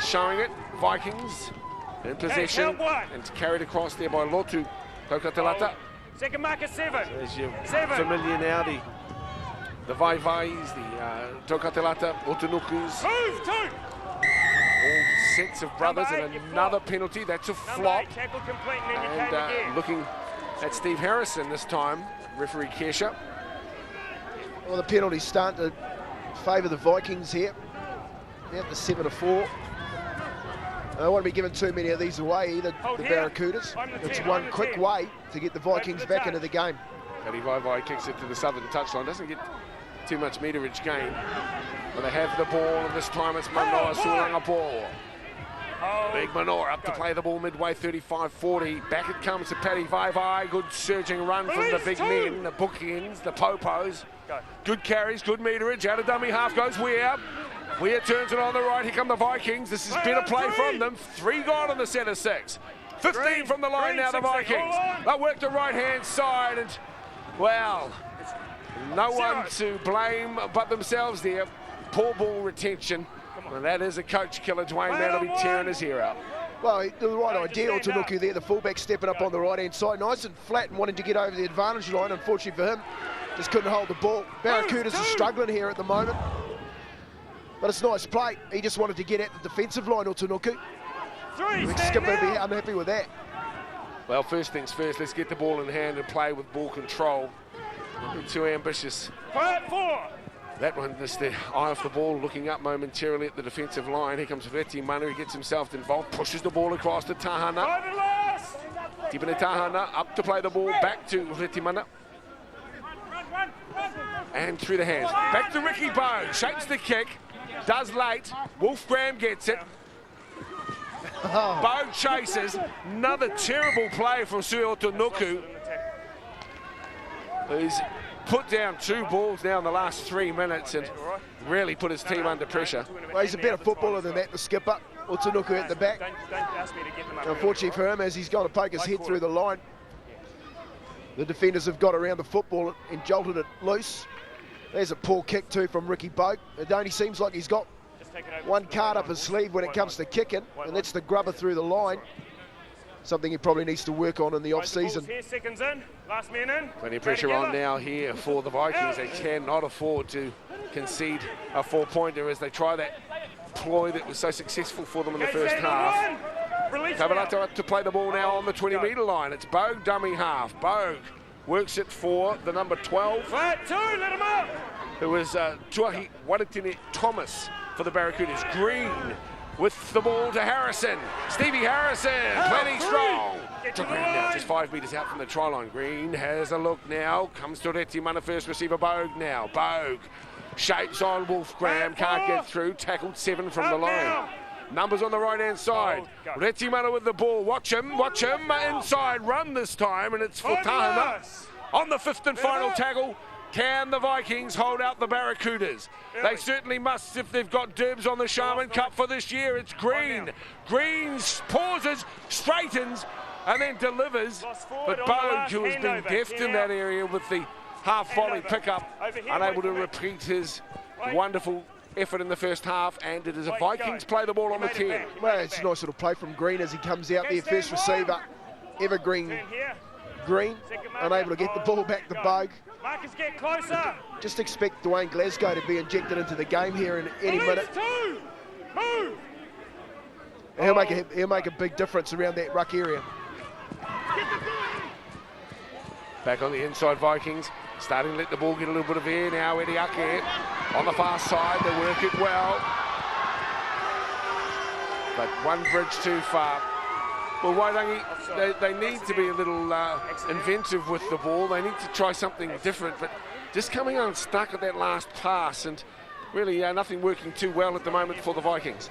Showing it. Vikings in possession and carried across there by Lotu Tokatelata. Second marker 7. As you're familiar now, the Vaivais, the Tokatelata, Otunukus. Move, 2. All sets of brothers, and another penalty. That's a flop. Tackle complete, and then you came again. Looking at Steve Harrison this time, referee Kesha. Well, the penalty's starting to favour the Vikings here. Yep, the 7-4. I don't want to be giving too many of these away either, the Barracudas. It's one quick way to get the Vikings back into the game. Paddy Vaivai kicks it to the southern touchline. Doesn't get too much meterage gain. But they have the ball, and this time it's Manoa Suranga ball. Big Manoa up to play the ball midway, 35-40. Back it comes to Paddy Vaivai. Good surging run from the big men, the bookends, the popos. Good carries, good meterage. Out of dummy half goes Weir. Weir turns it on the right. Here come the Vikings. This is better play from them. 3 gone on the set of 6. 15 from the line now, the Vikings. They work the right-hand side, and, well, no one to blame but themselves there. Poor ball retention. Well, that is a coach killer. Dwayne Mann will be tearing his hair out. Well, the right idea, Otunuku there, the fullback stepping up on the right-hand side. Nice and flat and wanting to get over the advantage line. Unfortunately for him, just couldn't hold the ball. Barracudas are struggling here at the moment. But it's nice play. He just wanted to get at the defensive line, Otunuku. Skipper would be unhappy with that. Well, first things first, let's get the ball in hand and play with ball control. Not too ambitious. That one, just the eye off the ball, looking up momentarily at the defensive line. Here comes Retimana, he gets himself involved, pushes the ball across to Tahana. Tipene Tahana up to play the ball, back to Retimana. And through the hands. Back to Ricky Bowe, shapes the kick, does late. Wolf Graham gets it. Bowe chases. Another terrible play from Suotunuku, who's put down 2 balls now in the last 3 minutes and really put his team under pressure. Well, he's a better footballer than that, the skipper. Otunuku at the back. Unfortunately for him, as he's going to poke his head through the line, the defenders have got around the football and jolted it loose. There's a poor kick too from Ricky Bowe. It only seems like he's got one card up his sleeve when it comes to kicking, and that's the grubber through the line. Something he probably needs to work on in the off-season. Seconds in, last man in. Plenty of pressure on now here for the Vikings. They cannot afford to concede a 4-pointer as they try that ploy that was so successful for them in the first half. Kabalata to play the ball now on the 20-metre line. It's Bogue, dummy half. Bogue works it for the number 12. Flat 2, let him up. Who was Tuahi Waratine Thomas for the Barracudas. Green with the ball to Harrison. Stevie Harrison, plenty strong. To Green now, just 5 metres out from the try line. Green has a look now. Comes to Retimana, first receiver Bogue now. Bogue shapes on Wolf Graham, can't get through. Tackled 7 from the line. Numbers on the right-hand side. Retimana with the ball. Watch him. Inside run this time, and it's for Tahana. On the 5th and final tackle. Can the Vikings hold out the Barracudas? They certainly must if they've got dibs on the Sharman Cup for this year. It's Green. Green pauses, straightens, and then delivers. But Bogue, who has been deft in that area with the half-volley pickup, unable to repeat his wonderful effort in the first half, and it is a Vikings play the ball on the 10. Well, it's a nice little play from Green as he comes out there, first receiver, evergreen Green, unable to get the ball back to Bogue. Marcus, get closer. Just expect Dwayne Glasgow to be injected into the game here in any minute. Move. He'll make a big difference around that ruck area. Back on the inside, Vikings starting to let the ball get a little bit of air now. Eddie Ake on the far side, they work it well, but one bridge too far. Well, Wairangi, they need to be a little inventive with the ball. They need to try something different, but just coming unstuck at that last pass, and really nothing working too well at the moment for the Vikings.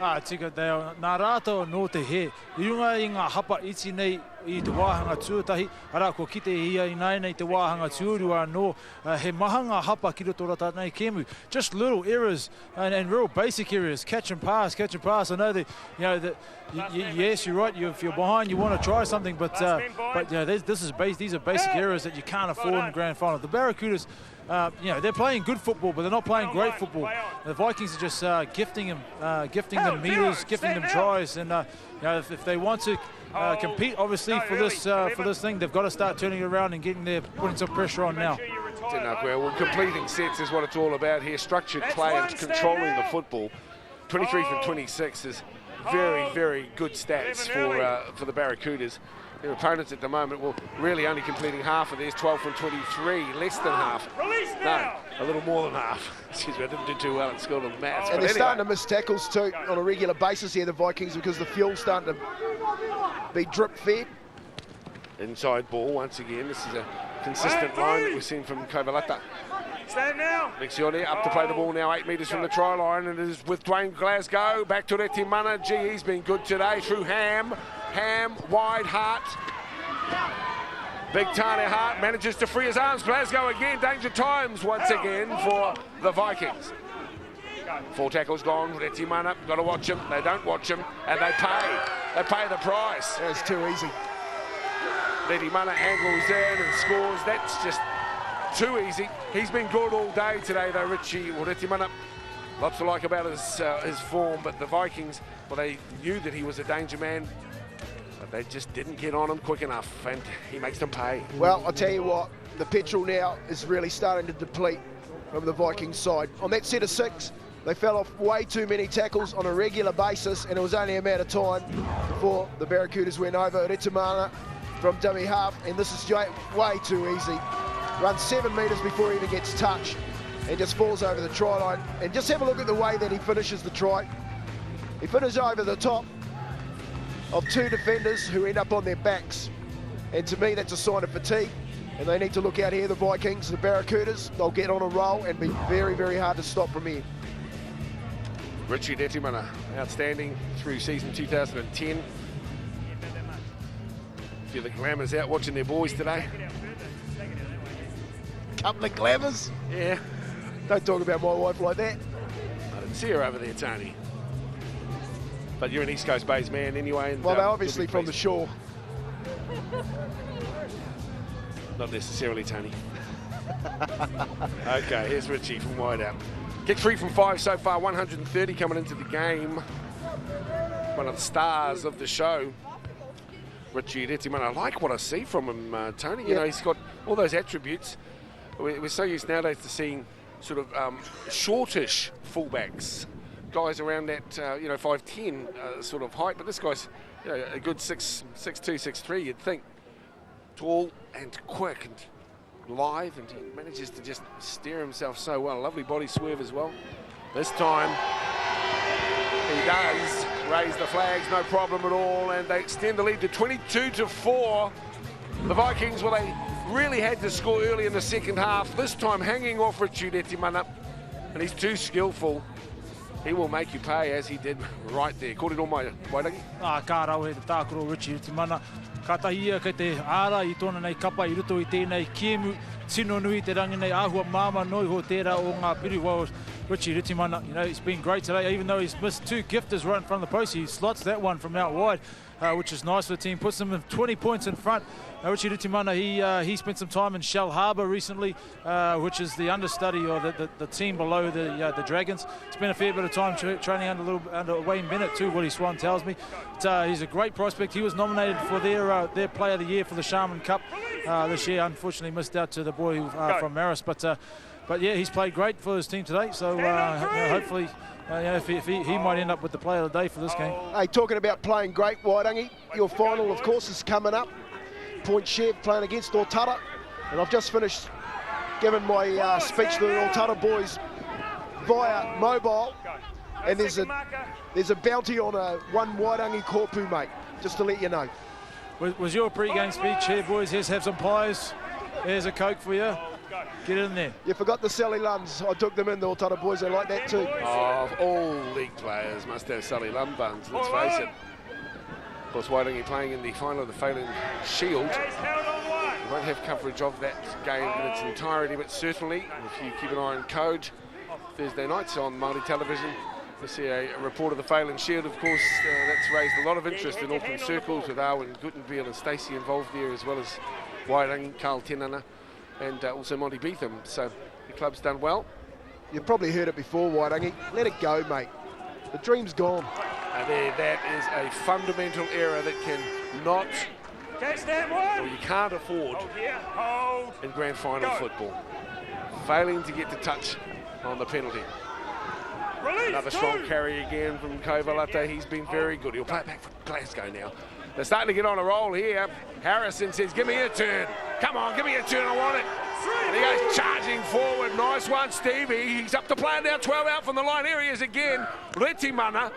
Tika deo, nā rātou no te he. I runga I ngā hapa iti nei I te wāhanga tuatahi, ara ko kite ia I nei te wāhanga tuurua no, he maha ngā hapa ki roto rata nei kemu. Just little errors and real basic areas, catch and pass. I know that, you know, that yes, you're right, if you're behind, you want to try something, but you know, these are basic errors that you can't afford in the grand final. The Barracudas, you know, they're playing good football, but they're not playing great football. The Vikings are just gifting them meters, gifting them tries, and you know, if they want to compete, obviously for this thing, they've got to start turning it around and putting some pressure on now. Well, completing sets is what it's all about here. Structured play and controlling the football. 23 from 26 is very, very good stats for the Barracudas. Their opponents at the moment, well, really only completing half of theirs, 12 from 23, less than half. No, a little more than half. Excuse me, I didn't do too well at school of maths. And they're starting to miss tackles too on a regular basis here, the Vikings, because the fuel's starting to be drip-fed. Inside ball once again. This is a consistent line that we've seen from Kovalata. Stand now. Lexione up to play the ball now, 8 metres from the try line, and it is with Dwayne Glasgow. Back to Retimana. Gee, he's been good today through Ham, wide Hart. Big Tane Hart manages to free his arms. Glasgow again, danger times once again for the Vikings. 4 tackles gone, Retimana, got to watch him. They don't watch him, and they pay the price. That's too easy. Retimana angles in and scores. That's just too easy. He's been good all day today, though, Richie. Well, Retimana, lots to like about his form, but the Vikings, well, they knew that he was a danger man, but they just didn't get on him quick enough, and he makes them pay. Well, I'll tell you what, the petrol now is really starting to deplete from the Vikings side. On that set of 6, they fell off way too many tackles on a regular basis, and it was only a matter of time before the Barracudas went over. Retimana from dummy half, and this is way too easy. Runs 7 metres before he even gets touched and just falls over the try line. And just have a look at the way that he finishes the try. He finishes over the top of 2 defenders who end up on their backs. And to me, that's a sign of fatigue. And they need to look out here, the Vikings, the Barracudas. They'll get on a roll and be very, very hard to stop from here. Richie Retimana, outstanding through season 2010. A few of the glamours out watching their boys today. Couple of glamours? Yeah. Don't talk about my wife like that. I didn't see her over there, Tony. But you're an East Coast Bays man anyway. And, well, they're obviously from the shore. Not necessarily, Tony. Okay, here's Richie from wide out. Kick 3 from 5 so far, 130 coming into the game. One of the stars of the show. Richie Retimana. I like what I see from him, Tony. You know, he's got all those attributes. We're so used nowadays to seeing sort of shortish fullbacks, guys around that 5'10" sort of height. But this guy's a good 6'2", 6'3", you'd think. Tall and quick and live, and he manages to just steer himself so well. Lovely body swerve as well. This time he does raise the flags, no problem at all, and they extend the lead to 22-4. The Vikings, well, they really had to score early in the second half. This time hanging off Richie Retimana, and he's too skillful. He will make you pay, as he did right there. Kōrero mai, Wairangi. Ka rau he te tākoro Richie Retimana. Ka tahi ia kei te ara I tōna nei kapa I ruto I tēnei kiemu. Tino nui te rangi nei ahua māma noi ho tērā o ngā piri. Well, Richie Retimana, you know, he's been great today. Even though he's missed 2 gifters right in front of the post, he slots that one from out wide, which is nice for the team. Puts them in 20 points in front. Richie Retimana, he spent some time in Shell Harbour recently, which is the understudy or the team below the Dragons. Spent a fair bit of time training under Wayne Bennett too, Willie Swan tells me. But, he's a great prospect. He was nominated for their Player of the Year for the Sharman Cup this year. Unfortunately, missed out to the boy from Maris, but yeah, he's played great for his team today. So hopefully, if he might end up with the Player of the Day for this game. Hey, talking about playing great, Wairangi, your final, of course, is coming up. Point Chev playing against Otara, and I've just finished giving my speech to the Otara boys via mobile, and there's a bounty on one Wairangi Korpu, mate, just to let you know. Was your pre-game speech here, boys? Here's have some pies. Here's a Coke for you. Get in there. You forgot the Sally Lunds. I took them in, the Otara boys. They like that too. Oh, all league players must have Sally Lund buns, let's face it. Of course, Waitangi playing in the final of the Phelan Shield. We won't have coverage of that game in its entirety, but certainly, if you keep an eye on Code, Thursday nights on Māori television, you'll see a report of the Phelan Shield. Of course, that's raised a lot of interest in Auckland circles with Arwen Guttenville and Stacey involved there, as well as Waitangi, Carl Tenana, and also Monty Beetham. So the club's done well. You've probably heard it before, Waitangi. Let it go, mate. The dream's gone. And there, that is a fundamental error that cannot, or you can't afford in grand final football. Failing to get the touch on the penalty. Another strong carry again from Kovalate. He's been very good. He'll play it back for Glasgow now. They're starting to get on a roll here. Harrison says, give me a turn. Come on, give me a turn, I want it. And he goes charging forward. Nice one, Stevie. He's up to play now, 12 out from the line. Here he is again. Retimana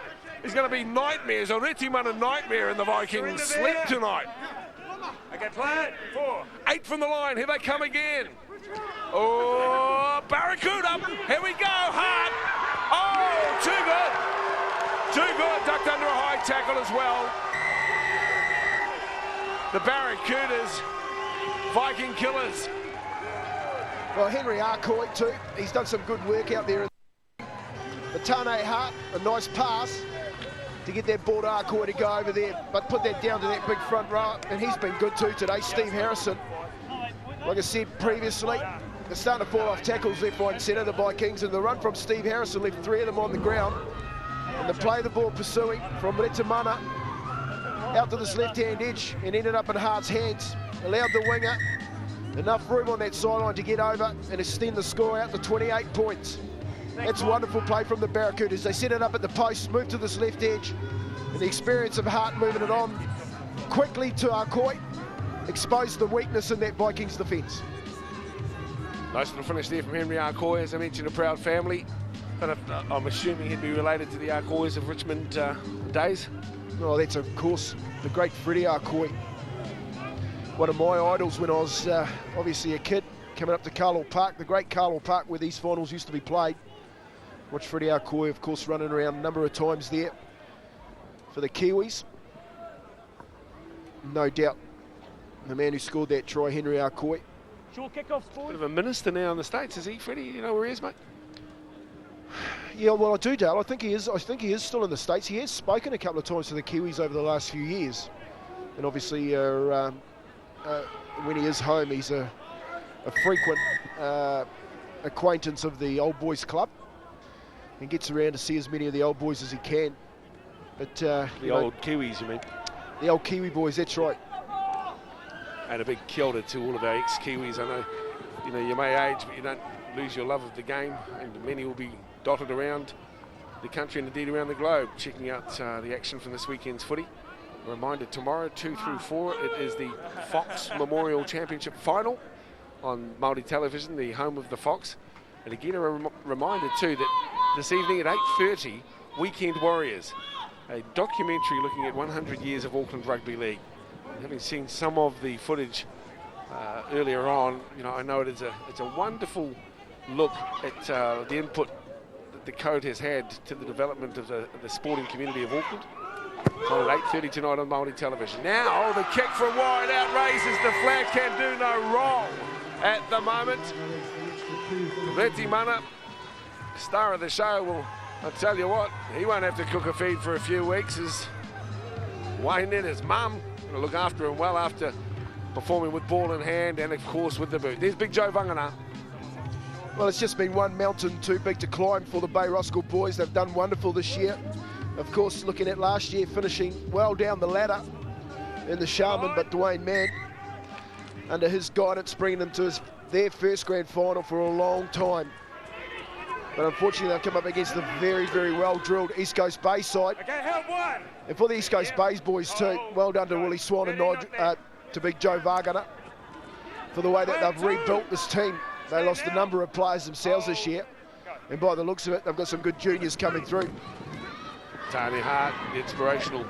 is going to be nightmares. A Retimana nightmare in the Vikings sleep tonight. Okay, play it. 4. 8 from the line. Here they come again. Oh, Barracuda. Here we go. Hard. Oh, too good. Too good. Ducked under a high tackle as well. The Barracudas, Viking killers. Well, Henry Arcoy too. He's done some good work out there. But Tane Hart, a nice pass to get that ball to Arcoy to go over there, but put that down to that big front row, and he's been good too today. Steve Harrison, like I said previously, they're starting to fall off tackles left, right and centre, the Vikings, and the run from Steve Harrison left 3 of them on the ground, and the play the ball pursuing from Retimana out to this left-hand edge and ended up in Hart's hands, allowed the winger enough room on that sideline to get over and extend the score out to 28 points. That's a wonderful play from the Barracudas. They set it up at the post, moved to this left edge, and the experience of Hart moving it on quickly to Arcoy exposed the weakness in that Vikings defence. Nice little finish there from Henry Arcoy. As I mentioned, a proud family. But I'm assuming he'd be related to the Arcoys of Richmond days. Oh, that's of course the great Freddie Arcoy. One of my idols when I was obviously a kid, coming up to Carlisle Park, the great Carlisle Park where these finals used to be played. Watched Freddie Arcoy, of course, running around a number of times there for the Kiwis. No doubt the man who scored that try, Henry Arcoy. Short kickoffs, boys. Bit of a minister now in the States, is he, Freddie? You know where he is, mate? Yeah, well, I do, Dale. I think he is still in the States. He has spoken a couple of times to the Kiwis over the last few years. And obviously, when he is home, he's a frequent acquaintance of the Old Boys Club and gets around to see as many of the old boys as he can. But the old Kiwis, you mean? The old Kiwi boys, that's right. And a big kia ora to all of our ex-Kiwis. I know, you may age, but you don't lose your love of the game, and many will be dotted around the country and indeed around the globe, checking out the action from this weekend's footy. A reminder, tomorrow, 2 through 4, it is the Fox Memorial Championship final on Māori television, the home of the Fox. And again, a reminder too that this evening at 8:30, Weekend Warriors, a documentary looking at 100 years of Auckland Rugby League. And having seen some of the footage earlier on, I know it's a wonderful look at the input that the code has had to the development of the sporting community of Auckland. It's on at 8:30 tonight on Māori television. Now the kick from wide out raises the flag, can do no wrong at the moment. Reti Mana, star of the show, well, I'll tell you what, he won't have to cook a feed for a few weeks as Wayne and his mum will look after him well after performing with ball in hand and of course with the boot. There's Big Joe Vangana. Well, it's just been one mountain too big to climb for the Bay Roskill boys. They've done wonderful this year. Of course, looking at last year, finishing well down the ladder in the Sharman, but Dwayne Mann, under his guidance, bringing them to their first grand final for a long time. But unfortunately, they've come up against the very, very well-drilled East Coast Bay side. Okay, help one. And for the East Coast Bays boys too, well done to Willie Swan and to Big Joe Vagana for the way that they've rebuilt this team. They lost a number of players themselves this year, and by the looks of it, they've got some good juniors coming through. Tony Hart, the inspirational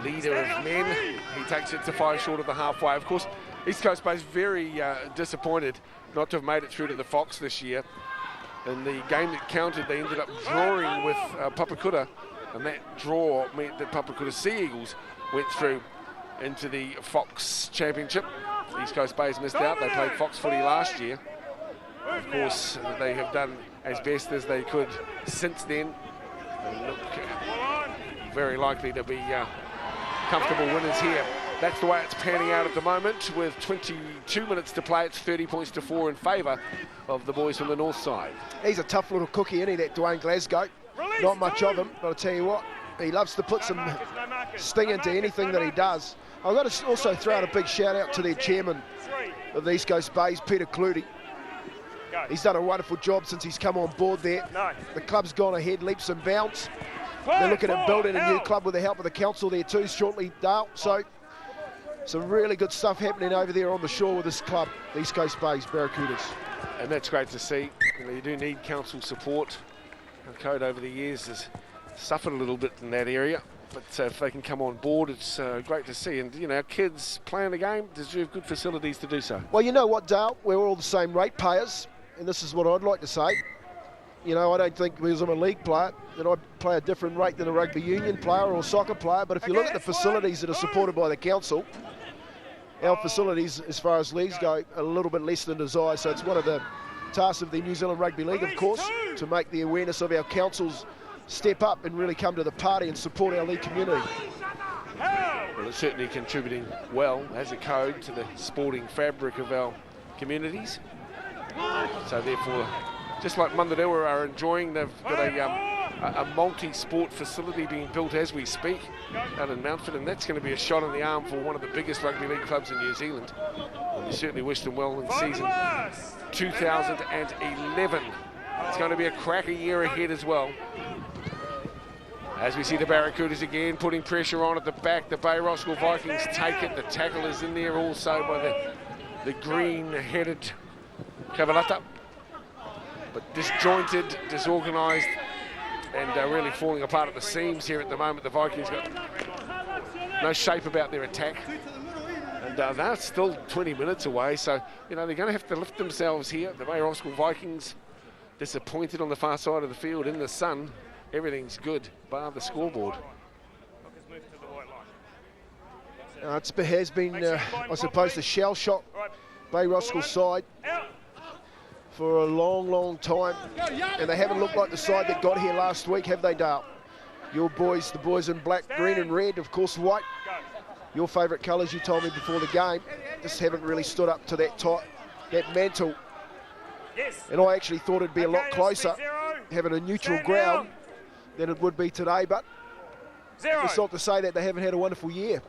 leader of men, he takes it to 5 short of the halfway. Of course, East Coast Bay's very disappointed not to have made it through to the Fox this year. In the game that counted, they ended up drawing with Papakura, and that draw meant that Papakura Sea Eagles went through into the Fox Championship. East Coast Bay's missed out. They played Fox footy last year. Of course, they have done as best as they could since then. They look very likely to be comfortable winners here. That's the way it's panning out at the moment. With 22 minutes to play, it's 30 points to 4 in favour of the boys from the north side. He's a tough little cookie, isn't he, that Dwayne Glasgow? Not much of him, but I'll tell you what, he loves to put some sting into anything that he does. I've got to also throw out a big shout out to their chairman of the East Coast Bays, Peter Clutie. He's done a wonderful job since he's come on board there. The club's gone ahead leaps and bounds. They're looking at building a new club with the help of the council there too shortly, Dale. So some really good stuff happening over there on the shore with this club, the East Coast Bays Barracudas. And that's great to see. You do need council support. The code over the years has suffered a little bit in that area, but if they can come on board, it's great to see. And you know, our kids playing the game deserve good facilities to do so. Well, you know what, Dale? We're all the same ratepayers, and this is what I'd like to say. You know, I don't think because I'm a league player that I play a different rate than a rugby union player or a soccer player, but if you look at the facilities that are supported by the council, our facilities, as far as leagues go, are a little bit less than desired. So it's one of the tasks of the New Zealand Rugby League, of course, to make the awareness of our councils step up and really come to the party and support our league community. Well, it's certainly contributing well as a code to the sporting fabric of our communities. So therefore, just like Mundarewa are enjoying, they've got a multi-sport facility being built as we speak out in Mountford, and that's going to be a shot in the arm for one of the biggest rugby league clubs in New Zealand. And we certainly wish them well in season 2011. It's going to be a cracker year ahead as well. As we see the Barracudas again putting pressure on at the back, the Bay Roskill Vikings take it. The tackle is in there also by the green-headed Kavalata. But disjointed, disorganised, and really falling apart at the seams here at the moment. The Vikings got no shape about their attack. And they're still 20 minutes away, so you know they're going to have to lift themselves here. The Bay Roskill Vikings disappointed on the far side of the field in the sun. Everything's good, bar the scoreboard. It has been, I suppose, the shell shock Bay Roskill side for a long, long time, and they haven't looked like the side that got here last week, have they, Dale? Your boys, the boys in black, green and red, of course white, your favourite colours you told me before the game, just haven't really stood up to that mantle. And I actually thought it'd be a lot closer, having a neutral ground than it would be today, but it's not to say that they haven't had a wonderful year.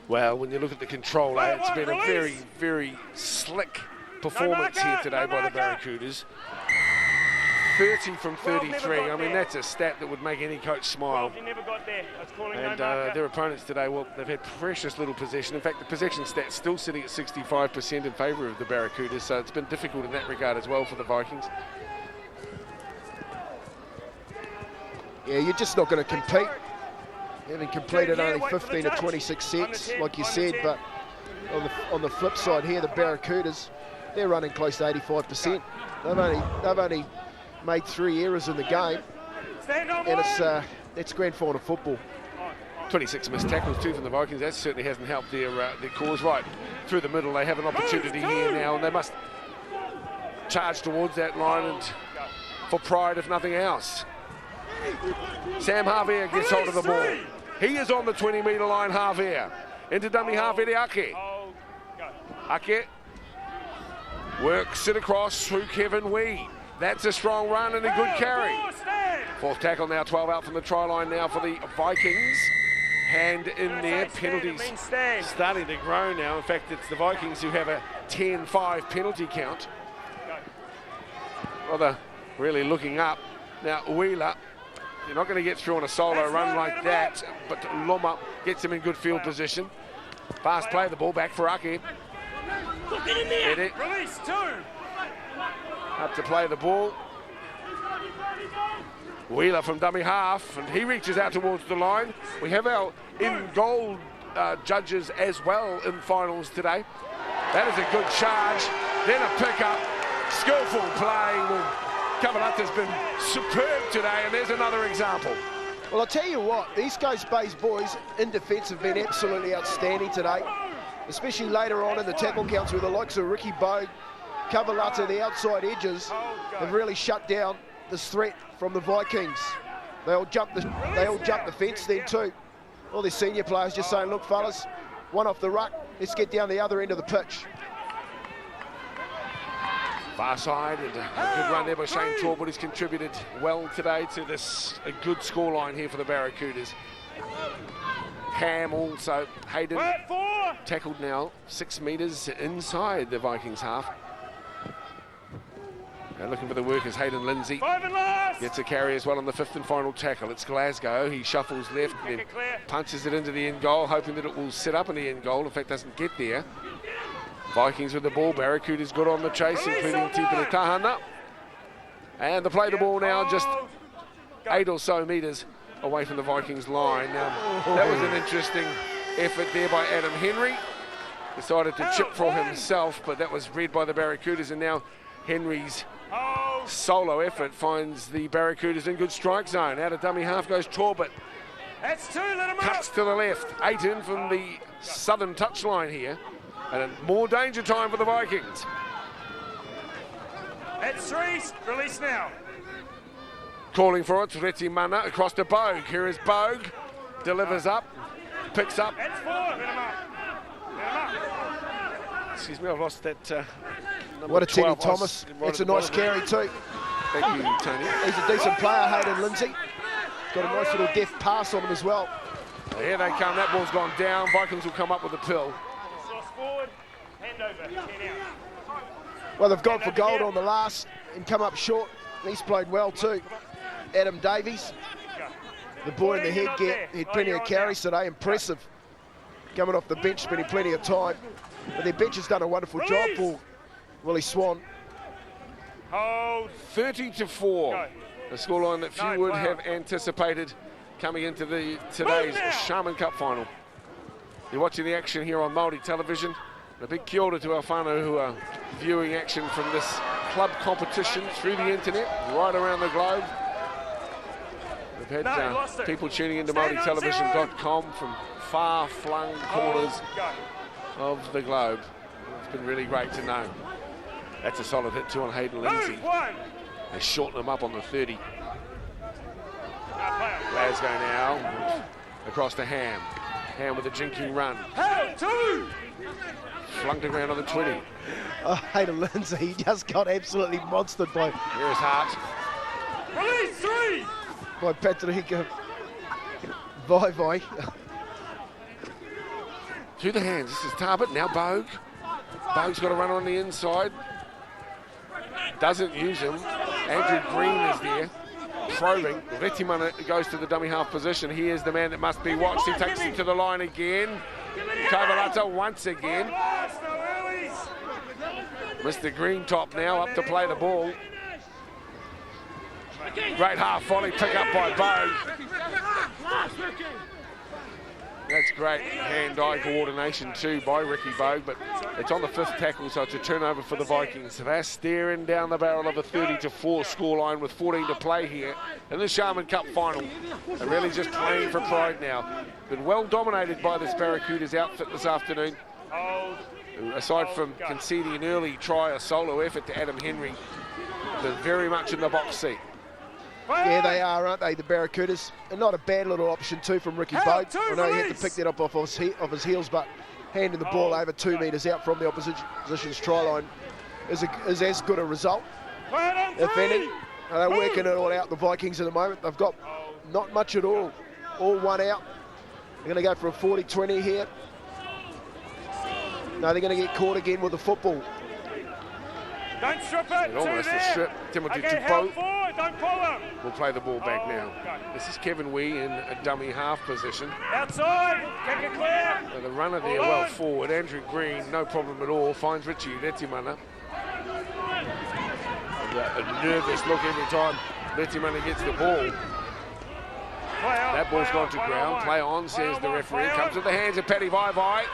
Well, when you look at the control, it's been a very, very slick performance here today by the Barracudas. 30 from 33. I mean, that's a stat that would make any coach smile. And their opponents today, well, they've had precious little possession. In fact, the possession stat's still sitting at 65% in favour of the Barracudas, so it's been difficult in that regard as well for the Vikings. Yeah, you're just not going to compete. Having completed only 15 to 26 sets, like you said, but on the flip side here, the Barracudas, they're running close to 85%. They've only made 3 errors in the game, and it's grand final football. 26 missed tackles, 2 from the Vikings. That certainly hasn't helped their cause. Right through the middle, they have an opportunity here now, and they must charge towards that line and for pride, if nothing else. Sam Javier gets hold of the ball. He is on the 20-metre line, Javier. Into dummy half, Eddie Ake. Ake works it across through Kevin Wee. That's a strong run and a good carry. Fourth tackle now, 12 out from the try line now for the Vikings. Hand in there, penalties starting to grow now. In fact, it's the Vikings who have a 10-5 penalty count. Well, they're really looking up. Now, Wheeler, you're not going to get through on a solo run like that, but Loma gets him in good field position. Fast play, the ball back for Ake. Release 2. Up to play the ball. Wheeler from dummy half, and he reaches out towards the line. We have our in-goal judges as well in finals today. That is a good charge. Then a pick-up. Skillful play. Well, Kavalata's been superb today, and there's another example. Well, I'll tell you what, the East Coast Bay's boys in defence have been absolutely outstanding today, especially later on in the tackle counts with the likes of Ricky Bogue, Kavalata, the outside edges, have really shut down this threat from the Vikings. They all jumped the fence then too. All their senior players just saying, look, fellas, one off the ruck, let's get down the other end of the pitch. Far side, and a good run there by Shane Talbot, who's contributed well today to this a good scoreline here for the Barracudas. Ham also, Hayden tackled now 6 metres inside the Vikings half. They're looking for the workers. Hayden Lindsay gets a carry as well on the 5th and final tackle. It's Glasgow. He shuffles left and punches it into the end goal, hoping that it will set up in the end goal. In fact, doesn't get there. Vikings with the ball. Barracuda's good on the chase, including Tipene Tahana. And they play the ball now just 8 or so metres away from the Vikings line. Now, that was an interesting effort there by Adam Henry. Decided to chip for himself, but that was read by the Barracudas, and now Henry's solo effort finds the Barracudas in good strike zone. Out of dummy half goes Talbot. That's 2, let him Cuts to the left. 8 in from the southern touchline here. And a more danger time for the Vikings. That's 3, release now. Calling for it, Reti Mana across to Bogue. Here is Bogue. Delivers up. Picks up. That's 4, let him up. Let him up. Excuse me, I've lost that. What a Teddy 12. Thomas. It's a nice carry too. Thank you, Tony. He's a decent player, Hayden Lindsay. Got a nice little deft pass on him as well. Here they come. That ball's gone down. Vikings will come up with a pill. Forward, hand over, 10 out. Well, they've gone for gold on the last and come up short. He's played well too. Adam Davies, the boy in the headgear, he had plenty of carries today. Impressive. Coming off the bench, spending plenty of time. But their bench has done a wonderful job for Willie Swan. Hold. 30-4. A scoreline that few would have anticipated coming into today's Sharman Cup final. You're watching the action here on Māori television. And a big kia ora to our whānau who are viewing action from this club competition through the internet, right around the globe. We've had people tuning into MāoriTelevision.com from far-flung corners of the globe. It's been really great to know. That's a solid hit too on Hayden Lindsay. They shorten them up on the 30. Glasgow now across to Ham. Ham with a jinking run. Flung to ground on the 20. Oh, Hayden Lindsay, he just got absolutely monstered by... Here's Hart. Release 3! By Patrick Vai. To the hands. This is Tarbert. Now Bogue. Bogue's got a run on the inside. Doesn't use him. Andrew Green is there. Probing. Retimana goes to the dummy half position. He is the man that must be watched. He takes him to the line again. Kavalata once again. Mr. Green top now up to play the ball. Great half volley pick up by Bogue. That's great hand-eye coordination too by Ricky Bogue, but it's on the 5th tackle, so it's a turnover for the Vikings. They're staring down the barrel of a 30-4 scoreline with 14 to play here in the Sharman Cup final. They're really just playing for pride now. Been well dominated by this Barracudas outfit this afternoon. Aside from conceding an early try, a solo effort to Adam Henry, they're very much in the box seat. Yeah, they are, aren't they, the Barracudas? And not a bad little option, too, from Ricky Bogue. I know he had to pick that up off his heels, but handing the ball over 2 metres out from the opposition's try line is as good a result, if any. And they're working it all out, the Vikings, at the moment. They've got not much at all one out. They're going to go for a 40-20 here. No, they're going to get caught again with the football. Don't strip it. Almost a strip. Timothy Tupou. Don't pull him. We'll play the ball back now. This is Kevin Wee in a dummy half position. Outside. Kick it clear. So the runner there well forward. Andrew Green, no problem at all. Finds Richie Retimana. A nervous look every time Retimana gets the ball. That ball's gone to ground. Play on, says the referee. Comes to the hands of Paddy Vai.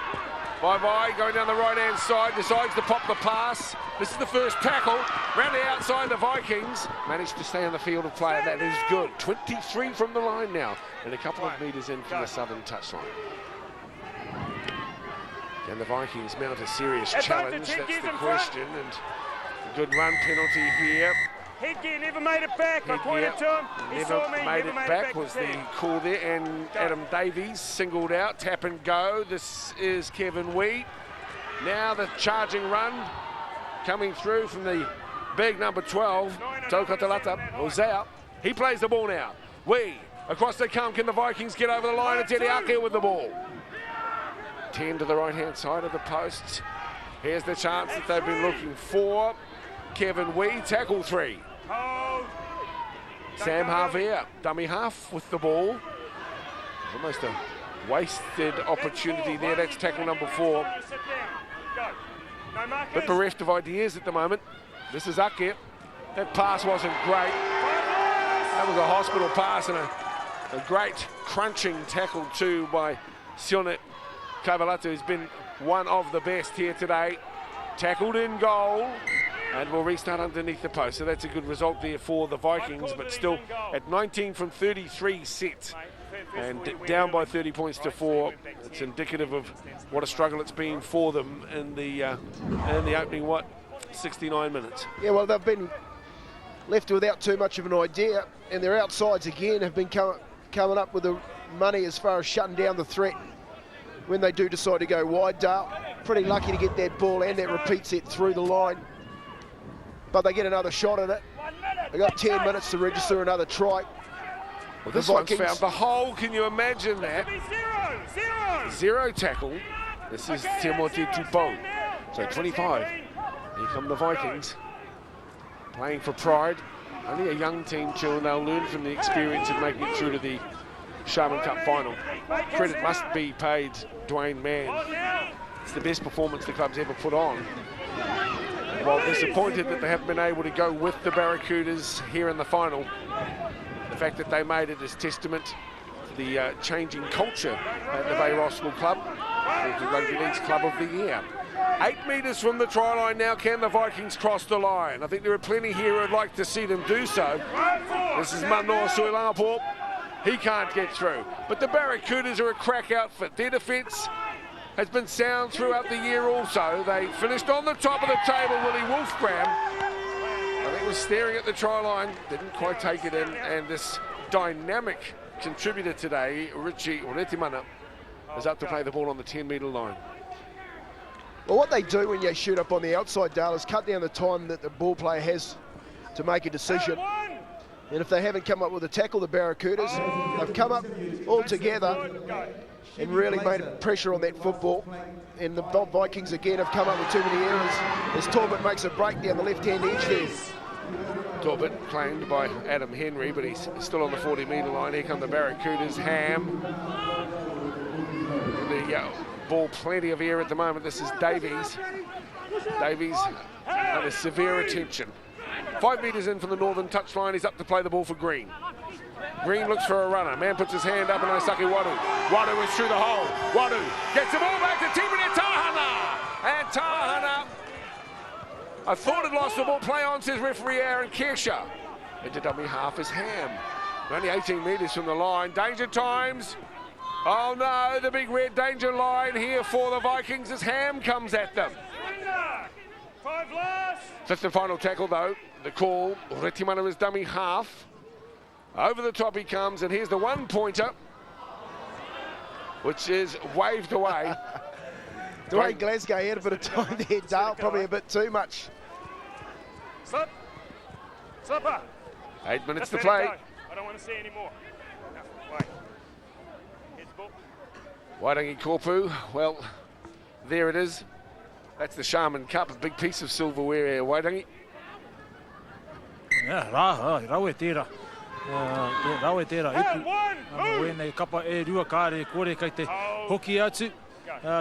Bye-bye, going down the right-hand side, decides to pop the pass. This is the first tackle. Round the outside, the Vikings managed to stay on the field of play, and that is good. 23 from the line now, and a couple of metres in from the southern touchline. Can the Vikings mount a serious challenge? That's the question, and a good run penalty here. Headgear never made it back. I pointed to him. He saw me. Never made it back was the call there, and Adam Davies singled out, tap and go. This is Kevin Wee. Now the charging run coming through from the big number 12, Tokatalata, Ozea. He plays the ball now. Wee, across they come. Can the Vikings get over the line? It's Eddie Ake with the ball. 10 to the right-hand side of the posts. Here's the chance that they've been looking for. Kevin Wee, tackle 3. Sam Javier, dummy half with the ball. Almost a wasted opportunity there. That's tackle number 4. But bereft of ideas at the moment. This is Ake. That pass wasn't great. That was a hospital pass and a great crunching tackle too by Sione Kavalatu, who's been one of the best here today. Tackled in goal. And we'll restart underneath the post. So that's a good result there for the Vikings, but still at 19 from 33 set. And down by 30 points to 4. It's indicative of what a struggle it's been for them in the opening, 69 minutes. Yeah, well, they've been left without too much of an idea, and their outsides again have been coming up with the money as far as shutting down the threat when they do decide to go wide. Dale, pretty lucky to get that ball and that repeat set through the line. But they get another shot at it. They've got 10 minutes to register another try. Well, this one's found the hole. Can you imagine that? Zero tackle. This is Timothy Tupou. So 25. Here come the Vikings. Playing for pride. Only a young team too, and they'll learn from the experience of making it through to the Sharman Cup final. Credit must be paid Dwayne Mann. It's the best performance the club's ever put on. While disappointed that they haven't been able to go with the Barracudas here in the final, the fact that they made it is testament to the changing culture at the Bay Roskill Club, the Rugby League's Club of the Year. 8 metres from the try line now. Can the Vikings cross the line? I think there are plenty here who'd like to see them do so. This is Manoa Suilangapo. He can't get through. But the Barracudas are a crack outfit. Their defence has been sound throughout the year also. They finished on the top of the table. Willie Wolfgram, I think, was staring at the try line, didn't quite take it in, and this dynamic contributor today, Richie Retimana, is up to play the ball on the 10-metre line. Well, what they do when you shoot up on the outside, Dale, is cut down the time that the ball player has to make a decision. And if they haven't come up with a tackle, the Barracudas, they've come up all together and really made pressure on that football. And the Vikings again have come up with too many errors as Torbett makes a break down the left-hand edge there. Torbett claimed by Adam Henry, but he's still on the 40-metre line. Here come the Barracudas. Ham. The ball, plenty of air at the moment. This is Davies. Davies under severe attention. 5 metres in from the northern touchline. He's up to play the ball for Green. Green looks for a runner. Man puts his hand up and Osaki Wadu. Wadu is through the hole. Wadu gets the ball back to Timothy Tahana. And Tahana, I thought had lost the ball. Play on, says referee Aaron Kirscher. Into dummy half is Ham. Only 18 metres from the line. Danger times. Oh no, the big red danger line here for the Vikings as Ham comes at them. 5 last. Fifth and final tackle though. The call, Retimana is dummy half. Over the top he comes, and here's the 1-pointer, which is waved away. Dwayne Glasgow had a bit of time there, Dale, probably a bit too much. Slip. Slipper. 8 minutes Just to let it play. go. I don't want to see any more. No, wait. Here's the ball. Wairangi Korpu, well, there it is. That's the Sharman Cup, a big piece of silverware here, Wairangi. Yeah, rau e tērā. Rau e tērā ipu. Wēnei kapa e rua kāre kore kai te hoki atu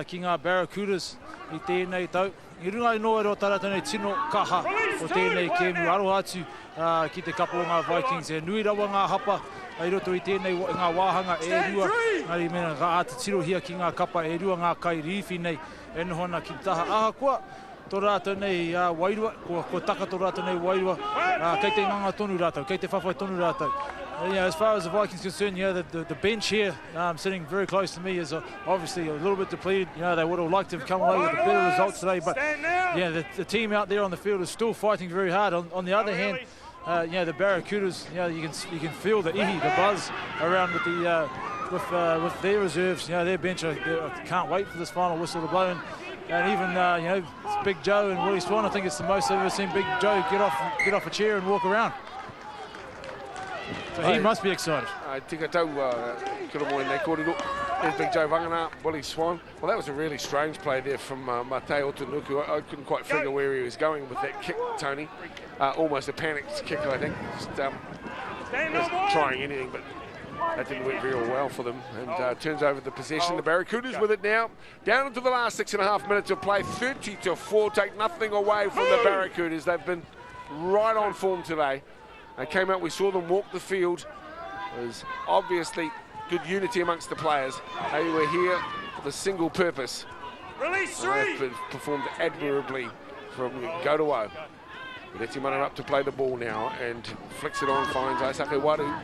ki ngā Barracudas i tēnei tau. I runga i noa ro tarata nei tino kaha o tēnei kēmu aro atu ki te kapa o ngā Vikings. E nui rawa ngā hapa ai roto i tēnei ngā wāhanga e rua ngari mena ngā ata tiro hia ki ngā kapa e rua ngā kai riwhi nei e noho ana ki taha aha kua. Tō rātou nei wairua, ko taka tō rātou nei wairua, kei te nganga tonu rātou, kei te whawhai tonu rātou. As far as the Vikings are concerned, the bench here, sitting very close to me, is obviously a little bit depleted. They would have liked to have come away with a better result today, but the team out there on the field is still fighting very hard. On the other hand, the Barracudas, you can feel the ihi, the buzz around with the with their reserves. Their bench, I can't wait for this final whistle to blow. And even Big Joe and Willie Swan, I think it's the most I've ever seen Big Joe get off a chair and walk around. So he must be excited. Tika tau, kura mo nei kōrero. There's Big Joe Vangana, Willie Swan. Well, that was a really strange play there from Mateo Tanuku. I couldn't quite figure where he was going with that kick, Tony. Almost a panicked kick, I think. Just trying anything, but that didn't work very well for them. And turns over the possession. The Barracudas with it now. Down into the last 6.5 minutes of play. 30-4. Take nothing away from the Barracudas. They've been right on form today. They came out, we saw them walk the field. There's obviously good unity amongst the players. They were here for the single purpose. Release three! They've performed admirably from Gotowo. Reti Mana up to play the ball now and flicks it on, finds Aisake Waru.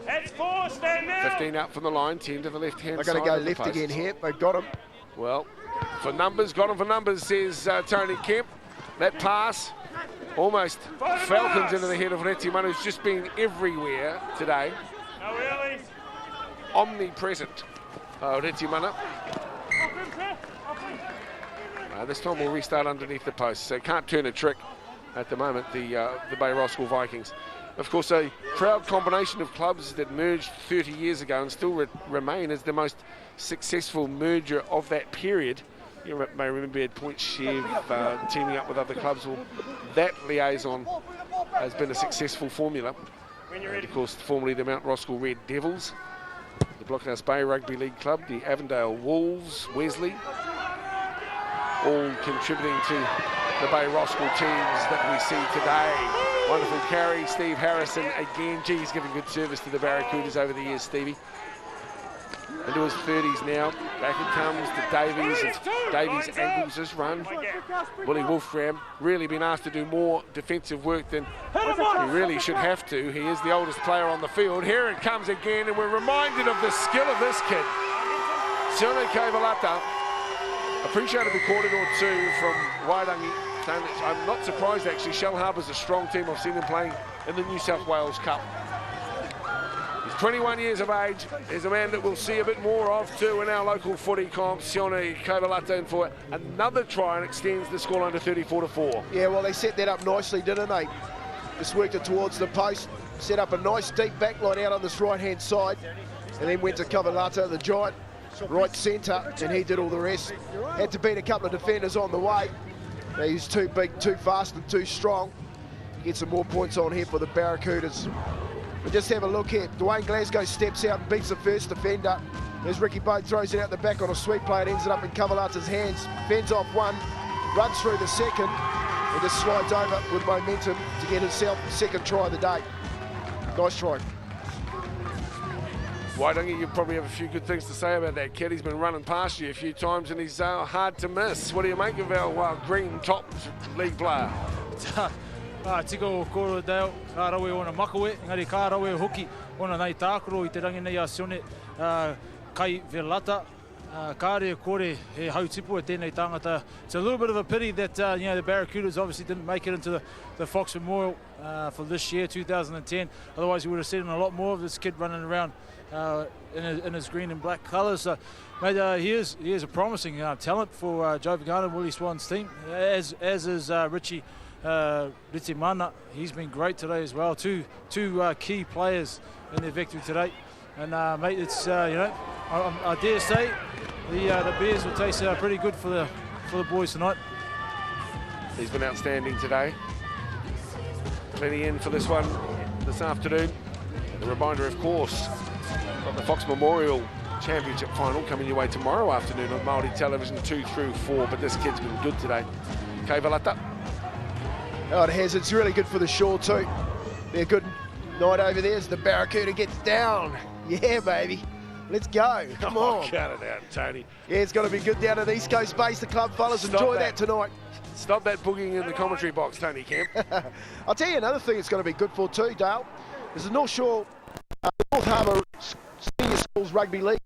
That's 4, stand now! 15 out from the line, 10 to the left-hand side. They're going to go left again here. They've got him. Well, for numbers, got him for numbers, says Tony Kemp. That pass almost falcons into the head of Reti Mana, who's just been everywhere today. No really. Omnipresent, Reti Mana. This time we'll restart underneath the post, so can't turn a trick at the moment, the Bay Roskill Vikings. Of course, a proud combination of clubs that merged 30 years ago and still remain as the most successful merger of that period. You may remember at Point Chev teaming up with other clubs. Well, that liaison has been a successful formula. And of course, formerly the Mount Roskill Red Devils, the Blockhouse Bay Rugby League Club, the Avondale Wolves, Wesley, all contributing to the Bay Roskill teams that we see today. Wonderful carry, Steve Harrison again. Gee, he's giving good service to the Barracudas over the years, Stevie. Into his 30s now. Back it comes to Davies. And Davies angles this run. Willie Wolfram really been asked to do more defensive work than he really should have to. He is the oldest player on the field. Here it comes again, and we're reminded of the skill of this kid. Sione Kaivalata appreciated the quarter or two from Wairangi. I'm not surprised actually. Shell Harbour's a strong team. I've seen them playing in the New South Wales Cup. 21 years of age, is a man that we'll see a bit more of too in our local footy comp. Sione Kaivalata in for another try and extends the scoreline to 34-4. Yeah, well, they set that up nicely, didn't they? Just worked it towards the post, set up a nice deep back line out on this right-hand side, and then went to Kaivalata, the giant, right centre, and he did all the rest. Had to beat a couple of defenders on the way. He's too big, too fast, and too strong. Get some more points on here for the Barracudas. But just have a look here. Dwayne Glasgow steps out and beats the first defender. As Ricky Boat throws it out the back on a sweep play, it ends it up in Kaivalata's hands. Fends off one, runs through the second, and just slides over with momentum to get himself the second try of the day. Nice try. Wairangi, you probably have a few good things to say about that kid. He's been running past you a few times and he's hard to miss. What do you make of our green top league player? Tiko o koro deo, ka rawe ona makawe, ngari ka rawe hoki ona nei tākoro I te rangi nei a Sione Kaivalata. Kāre kore he hautipu e tēnei tangata. It's a little bit of a pity that the Barracudas obviously didn't make it into the Fox Memorial for this year, 2010. Otherwise, you would have seen a lot more of this kid running around in his green and black colours. Mate, he is a promising talent for Joe Vagana and Willie Swan's team, as is Richie Reti Mana. He's been great today as well. Two key players in their victory today. And mate, it's I dare say the beers will taste pretty good for the boys tonight. He's been outstanding today. Plenty in for this one this afternoon. A reminder, of course, of the Fox Memorial Championship final coming your way tomorrow afternoon on Māori Television 2 through 4. But this kid's been good today. Kaivalata. Oh, it has. It's really good for the shore too. Be a good night over there as the Barracuda gets down Yeah, baby. Let's go. Come on. Cut it out, Tony. Yeah, it's going to be good down at East Coast Base. The club fellas enjoy that tonight. Stop that boogieing in the commentary box, Tony Kemp. I'll tell you another thing it's going to be good for too, Dale, is the North Harbour Senior Schools Rugby League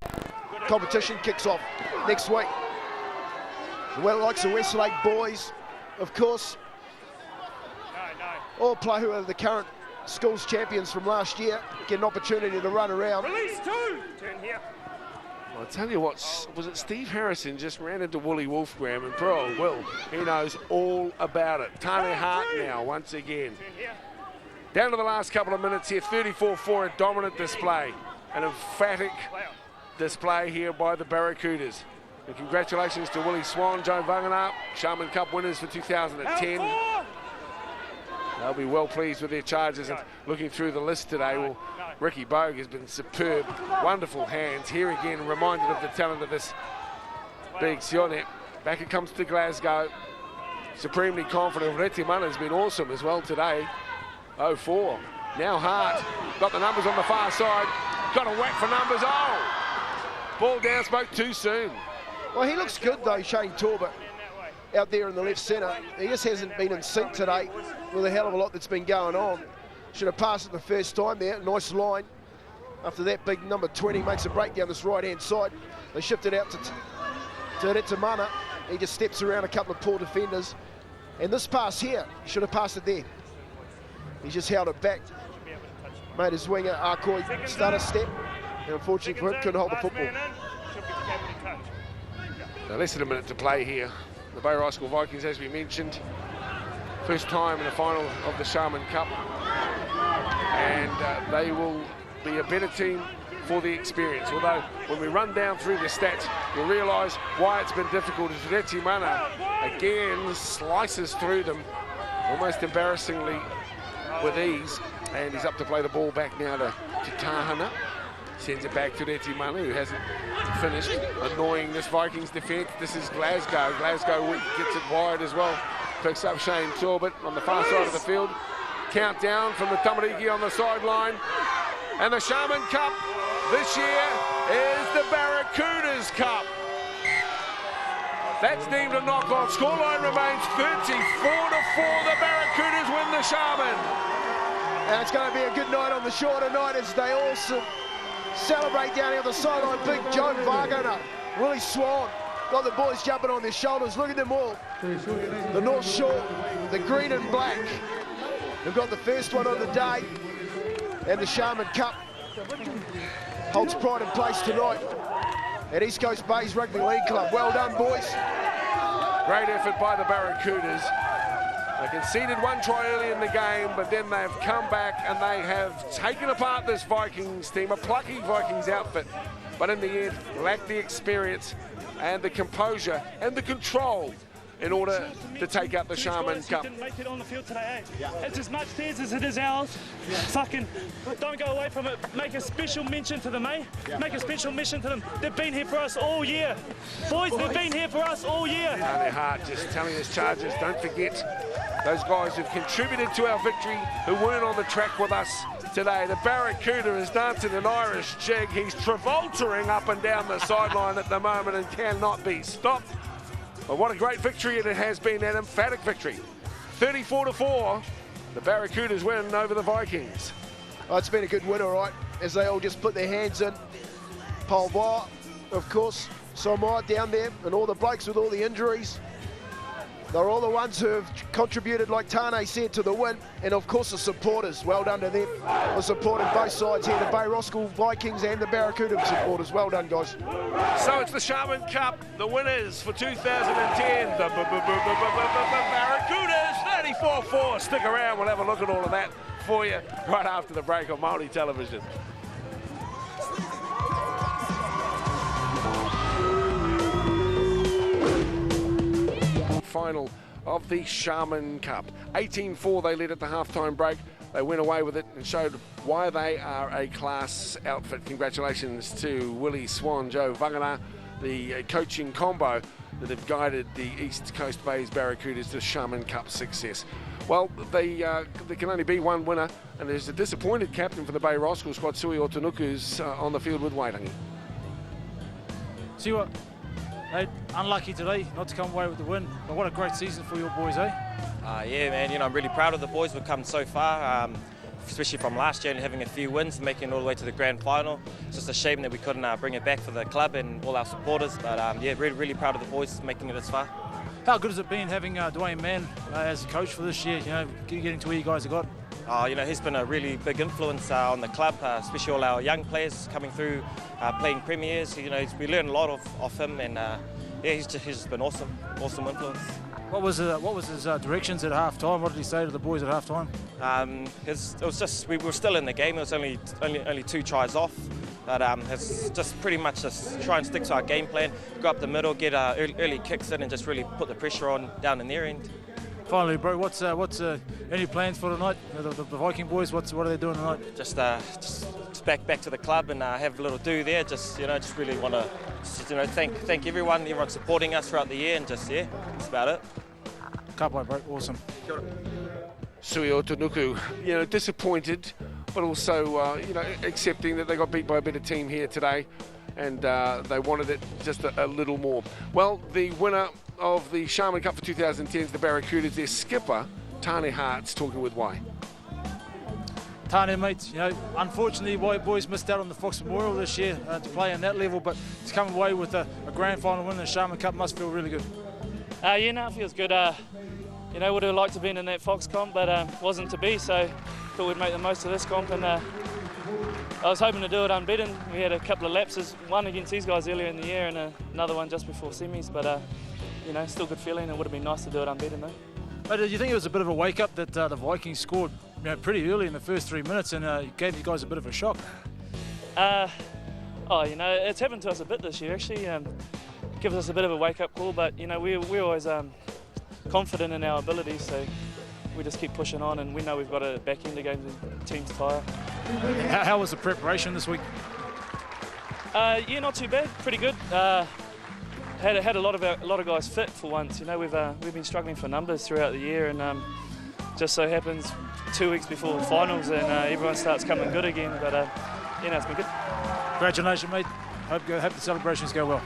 competition kicks off next week. The likes of Westlake boys, of course, all play who are the current schools champions from last year, get an opportunity to run around. Release 2. Turn here. I'll tell you what, was it Steve Harrison just ran into Wooly Wolfgram, and poor old Will, he knows all about it. Tane Hart now, once again. Down to the last couple of minutes here, 34-4, a dominant display. An emphatic display here by the Barracudas. And congratulations to Willie Swan, Joe Vagana, Sharman Cup winners for 2010. They'll be well pleased with their charges. And looking through the list today, well, Ricky Bogue has been superb, wonderful hands. Here again, reminded of the talent of this big Sione. Back it comes to Glasgow. Supremely confident. Reti Mana has been awesome as well today. 0-4. Now Hart. Got the numbers on the far side. Got a whack for numbers. Oh! Ball down, spoke too soon. Well, he looks good though, Shane Torbett, out there in the left centre. He just hasn't been in sync today with a hell of a lot that's been going on. Should have passed it the first time there. Nice line. After that, big number 20 makes a break down this right-hand side. They shift it out to Retamana. He just steps around a couple of poor defenders. And this pass here, he should have passed it there. He just held it back. Made his winger, Arkoi, start a step. And unfortunately for him, couldn't hold the football. Now, less than a minute to play here. The Bay Roskill Vikings, as we mentioned, first time in the final of the Sharman Cup. And they will be a better team for the experience. Although, when we run down through the stats, you'll realise why it's been difficult. As Reti Mana, again, slices through them, almost embarrassingly with ease. And he's up to play the ball back now to Tahana. Sends it back to Reti Mana, who hasn't finished annoying this Vikings defence. This is Glasgow. Glasgow gets it wide as well. Picks up Shane Torbett on the far side of the field. Countdown from the Tamariki on the sideline. And the Sharman Cup this year is the Barracudas Cup. That's deemed a knock-on. Scoreline remains 34-4. The Barracudas win the Sharman. And it's going to be a good night on the shore tonight as they all celebrate down here on the sideline. Big Joe Vargana, Willie Swan, got the boys jumping on their shoulders. Look at them all. The North Shore, the green and black. They've got the first one on the day. And the Sharman Cup holds pride in place tonight at East Coast Bays Rugby League Club. Well done, boys. Great effort by the Barracudas. They conceded one try early in the game, but then they've come back and they have taken apart this Vikings team, a plucky Vikings outfit, but in the end lacked the experience and the composure and the control in order to take out the Sharman Cup. Didn't make it on the field today, eh? It's as much theirs as it is ours. Fucking don't go away from it. Make a special mention to them, eh? Make a special mention to them. They've been here for us all year. Boys, they've been here for us all year. Their heart just telling us Chargers, don't forget those guys who've contributed to our victory, who weren't on the track with us today. The Barracuda is dancing an Irish jig. He's travoltering up and down the sideline at the moment and cannot be stopped. But what a great victory it has been, an emphatic victory. 34-4, the Barracudas win over the Vikings. Oh, it's been a good win, all right, as they all just put their hands in. Paul Bois, of course, Somai down there, and all the blokes with all the injuries. They're all the ones who have contributed, like Tane said, to the win. And of course the supporters, well done to them. They're supporting both sides here, the Bay Roskill Vikings and the Barracuda supporters. Well done, guys. So it's the Sharman Cup, the winners for 2010. The Barracudas, 34-4. Stick around, we'll have a look at all of that for you right after the break on Māori Television. Final of the Sharman Cup. 18-4 they led at the halftime break. They went away with it and showed why they are a class outfit. Congratulations to Willie Swan, Joe Vagana, the coaching combo that have guided the East Coast Bays Barracudas to Sharman Cup success. Well, there can only be one winner, and there's a disappointed captain for the Bay Roskill squad, Sui Otunuku's on the field with Waitangi. See what? Hey, unlucky today not to come away with the win, but what a great season for your boys, eh? Yeah, man, you know, I'm really proud of the boys. We've come so far, especially from last year and having a few wins, making it all the way to the grand final. It's just a shame that we couldn't bring it back for the club and all our supporters, but yeah, really proud of the boys making it this far. How good has it been having Dwayne Mann as a coach for this year, you know, getting to where you guys have got? You know, he's been a really big influence on the club, especially all our young players coming through, playing premiers. You know, we learned a lot of him, and yeah, he's just been awesome influence. What was his directions at half time? What did he say to the boys at half time? It was just we were still in the game. It was only 2 tries off, but it's just pretty much just try and stick to our game plan. Go up the middle, get early kicks in, and just really put the pressure on down in their end. Finally, bro, what's any plans for tonight? The Viking boys, what are they doing tonight? Just back to the club and have a little do there. Just really want to thank everyone supporting us throughout the year, and just that's about it. Kapai, bro, awesome. Sui Otunuku, you know, disappointed, but also accepting that they got beat by a better team here today, and they wanted it just a little more. Well, the winner of the Sharman Cup for 2010 is the Barracudas. Their skipper, Tane Hart's talking with Wai. Tane, mate, you know, unfortunately, White boys missed out on the Fox Memorial this year to play on that level, but to come away with a grand final win in the Sharman Cup must feel really good. Yeah, no, it feels good. You know, would have liked to have been in that Fox comp, but wasn't to be, so thought we'd make the most of this comp, and I was hoping to do it unbeaten. We had a couple of lapses, one against these guys earlier in the year and another one just before semis, but you know, still good feeling. It would have been nice to do it unbeaten though. But do you think it was a bit of a wake-up that the Vikings scored, you know, pretty early in the first 3 minutes and gave you guys a bit of a shock? Oh, you know, it's happened to us a bit this year actually. Gives us a bit of a wake-up call, but you know, we're always confident in our abilities, so we just keep pushing on, and we know we've got a back end of games and teams tire. How was the preparation this week? Yeah, not too bad, pretty good. Had a lot of guys fit for once. You know, we've been struggling for numbers throughout the year, and just so happens 2 weeks before the finals, and everyone starts coming good again. But you know, it's been good. Congratulations, mate. Hope the celebrations go well.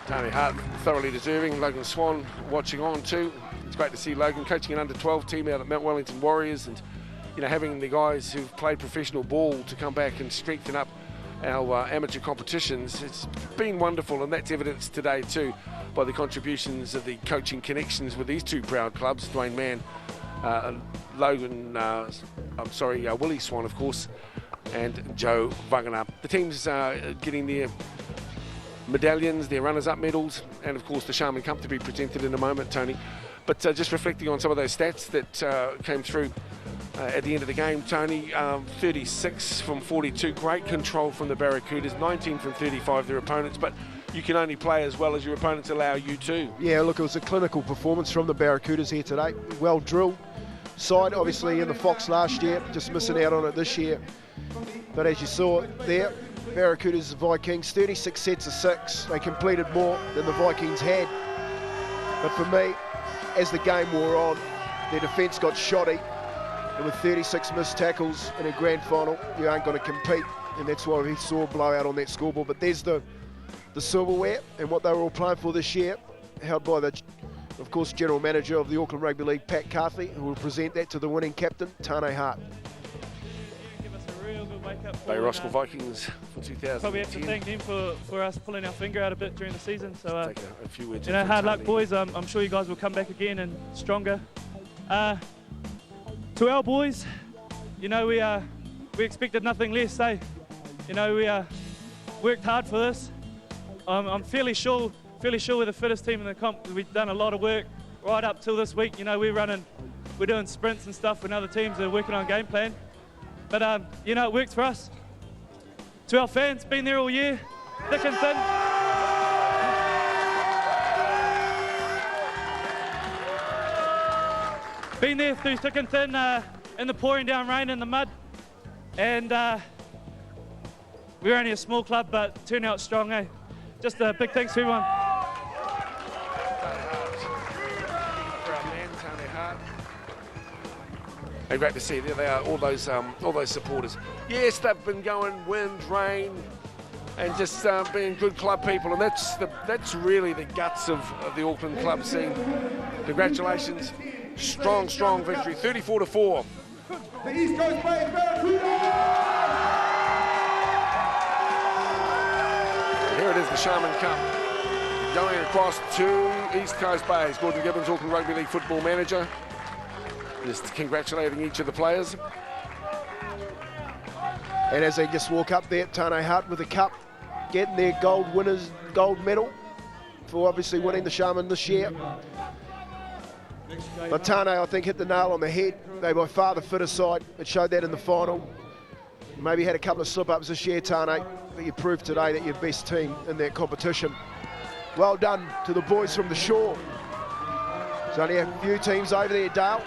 Tane Hart, thoroughly deserving. Logan Swan watching on too. It's great to see Logan coaching an under-12 team out at Mount Wellington Warriors, and you know, having the guys who've played professional ball to come back and strengthen up our amateur competitions. It's been wonderful, and that's evidenced today too by the contributions of the coaching connections with these two proud clubs, Dwayne Mann, Willie Swan, of course, and Joe Wagner. The teams getting their medallions, their runners-up medals, and of course the Sharman Cup to be presented in a moment, Tony. But just reflecting on some of those stats that came through at the end of the game, Tony, 36 from 42, great control from the Barracudas, 19 from 35 their opponents, but you can only play as well as your opponents allow you to. Yeah, look, it was a clinical performance from the Barracudas here today. Well drilled side, obviously in the Fox last year, just missing out on it this year. But as you saw there, Barracudas Vikings, 36 sets of 6. They completed more than the Vikings had. But for me, as the game wore on, their defence got shoddy. And with 36 missed tackles in a grand final, you aren't going to compete. And that's why we saw a blowout on that scoreboard. But there's the silverware and what they were all playing for this year, held by the, of course, General Manager of the Auckland Rugby League, Pat Carthy, who will present that to the winning captain, Tane Hart. Give us a real good wake-up. Bay Roskill Vikings for 2010. Probably have to thank them for us pulling our finger out a bit during the season. So, take a few words, you know, hard luck, boys. I'm sure you guys will come back again and stronger. To our boys, you know, we expected nothing less, eh? You know, we worked hard for this. I'm fairly sure we're the fittest team in the comp. We've done a lot of work right up till this week. You know, we're doing sprints and stuff when other teams are working on game plan. But you know, it works for us. To our fans, been there all year, thick and thin. Been there through thick and thin, in the pouring down rain and the mud, and we're only a small club, but turned out strong, eh? Just a big thanks to everyone. For our man, Tane And great to see, there they are, all those supporters. Yes, they've been going wind, rain, and just being good club people, and that's really the guts of the Auckland club scene. Congratulations, strong victory, 34-4. The East Coast Bays Barracuda! Here it is, the Sharman Cup, going across to East Coast Bays. Gordon Gibbons, Auckland Rugby League football manager, just congratulating each of the players. And as they just walk up there, Tane Hart with the cup, getting their gold medal for obviously winning the Sharman this year. But Tane, I think, hit the nail on the head. They by far the fitter side. It showed that in the final. Maybe had a couple of slip-ups this year, Tane, but you proved today that you're the best team in that competition. Well done to the boys from the shore. There's only a few teams over there, Dale,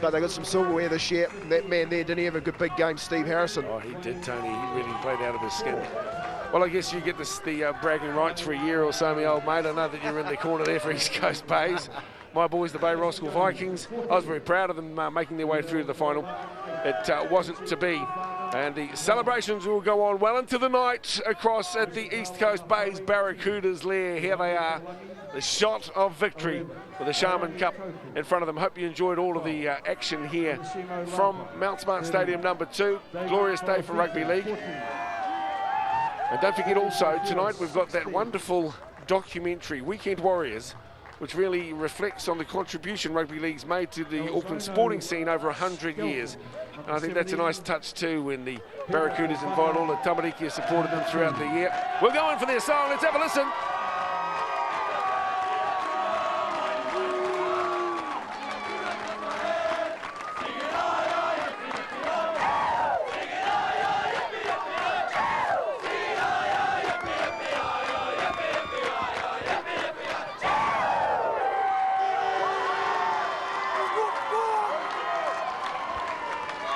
but they got some silverware this year. And that man there, didn't he have a good big game, Steve Harrison? Oh, he did, Tony. He really played out of his skin. Well, I guess you get the bragging rights for a year or so, my old mate. I know that you're in the corner there for East Coast Bays. My boys, the Bay Roskill Vikings, I was very proud of them making their way through to the final. It wasn't to be. And the celebrations will go on well into the night across at the East Coast Bays Barracudas lair. Here they are, the shot of victory with the Sharman Cup in front of them. Hope you enjoyed all of the action here from Mount Smart Stadium number 2. Glorious day for rugby league. And don't forget also, tonight we've got that wonderful documentary, Weekend Warriors, which really reflects on the contribution rugby league's made to the Auckland sporting scene over 100 years. And I think that's a nice touch too when the Barracudas invite all the Tamariki who supported them throughout the year. We're going for their song, let's have a listen.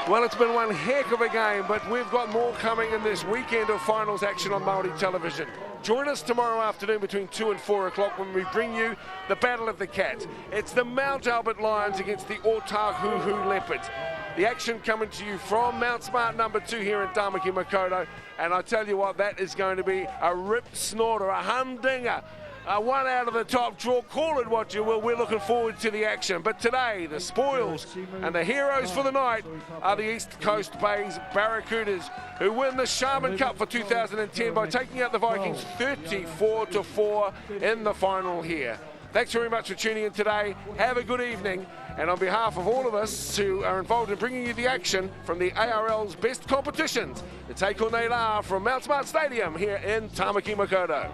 Well, it's been one heck of a game, but we've got more coming in this weekend of finals action on Māori television. Join us tomorrow afternoon between 2 and 4 o'clock when we bring you the Battle of the Cats. It's the Mount Albert Lions against the Otahuhu Leopards. The action coming to you from Mount Smart number 2 here in Tamaki Makaurau. And I tell you what, that is going to be a rip snorter, a humdinger. One out of the top draw, call it what you will. We're looking forward to the action. But today, the spoils and the heroes for the night are the East Coast Bays Barracudas, who win the Sharman Cup for 2010 by taking out the Vikings 34-4 in the final here. Thanks very much for tuning in today. Have a good evening. And on behalf of all of us who are involved in bringing you the action from the ARL's best competitions, the Te Konei La from Mount Smart Stadium here in Tamaki Makaurau.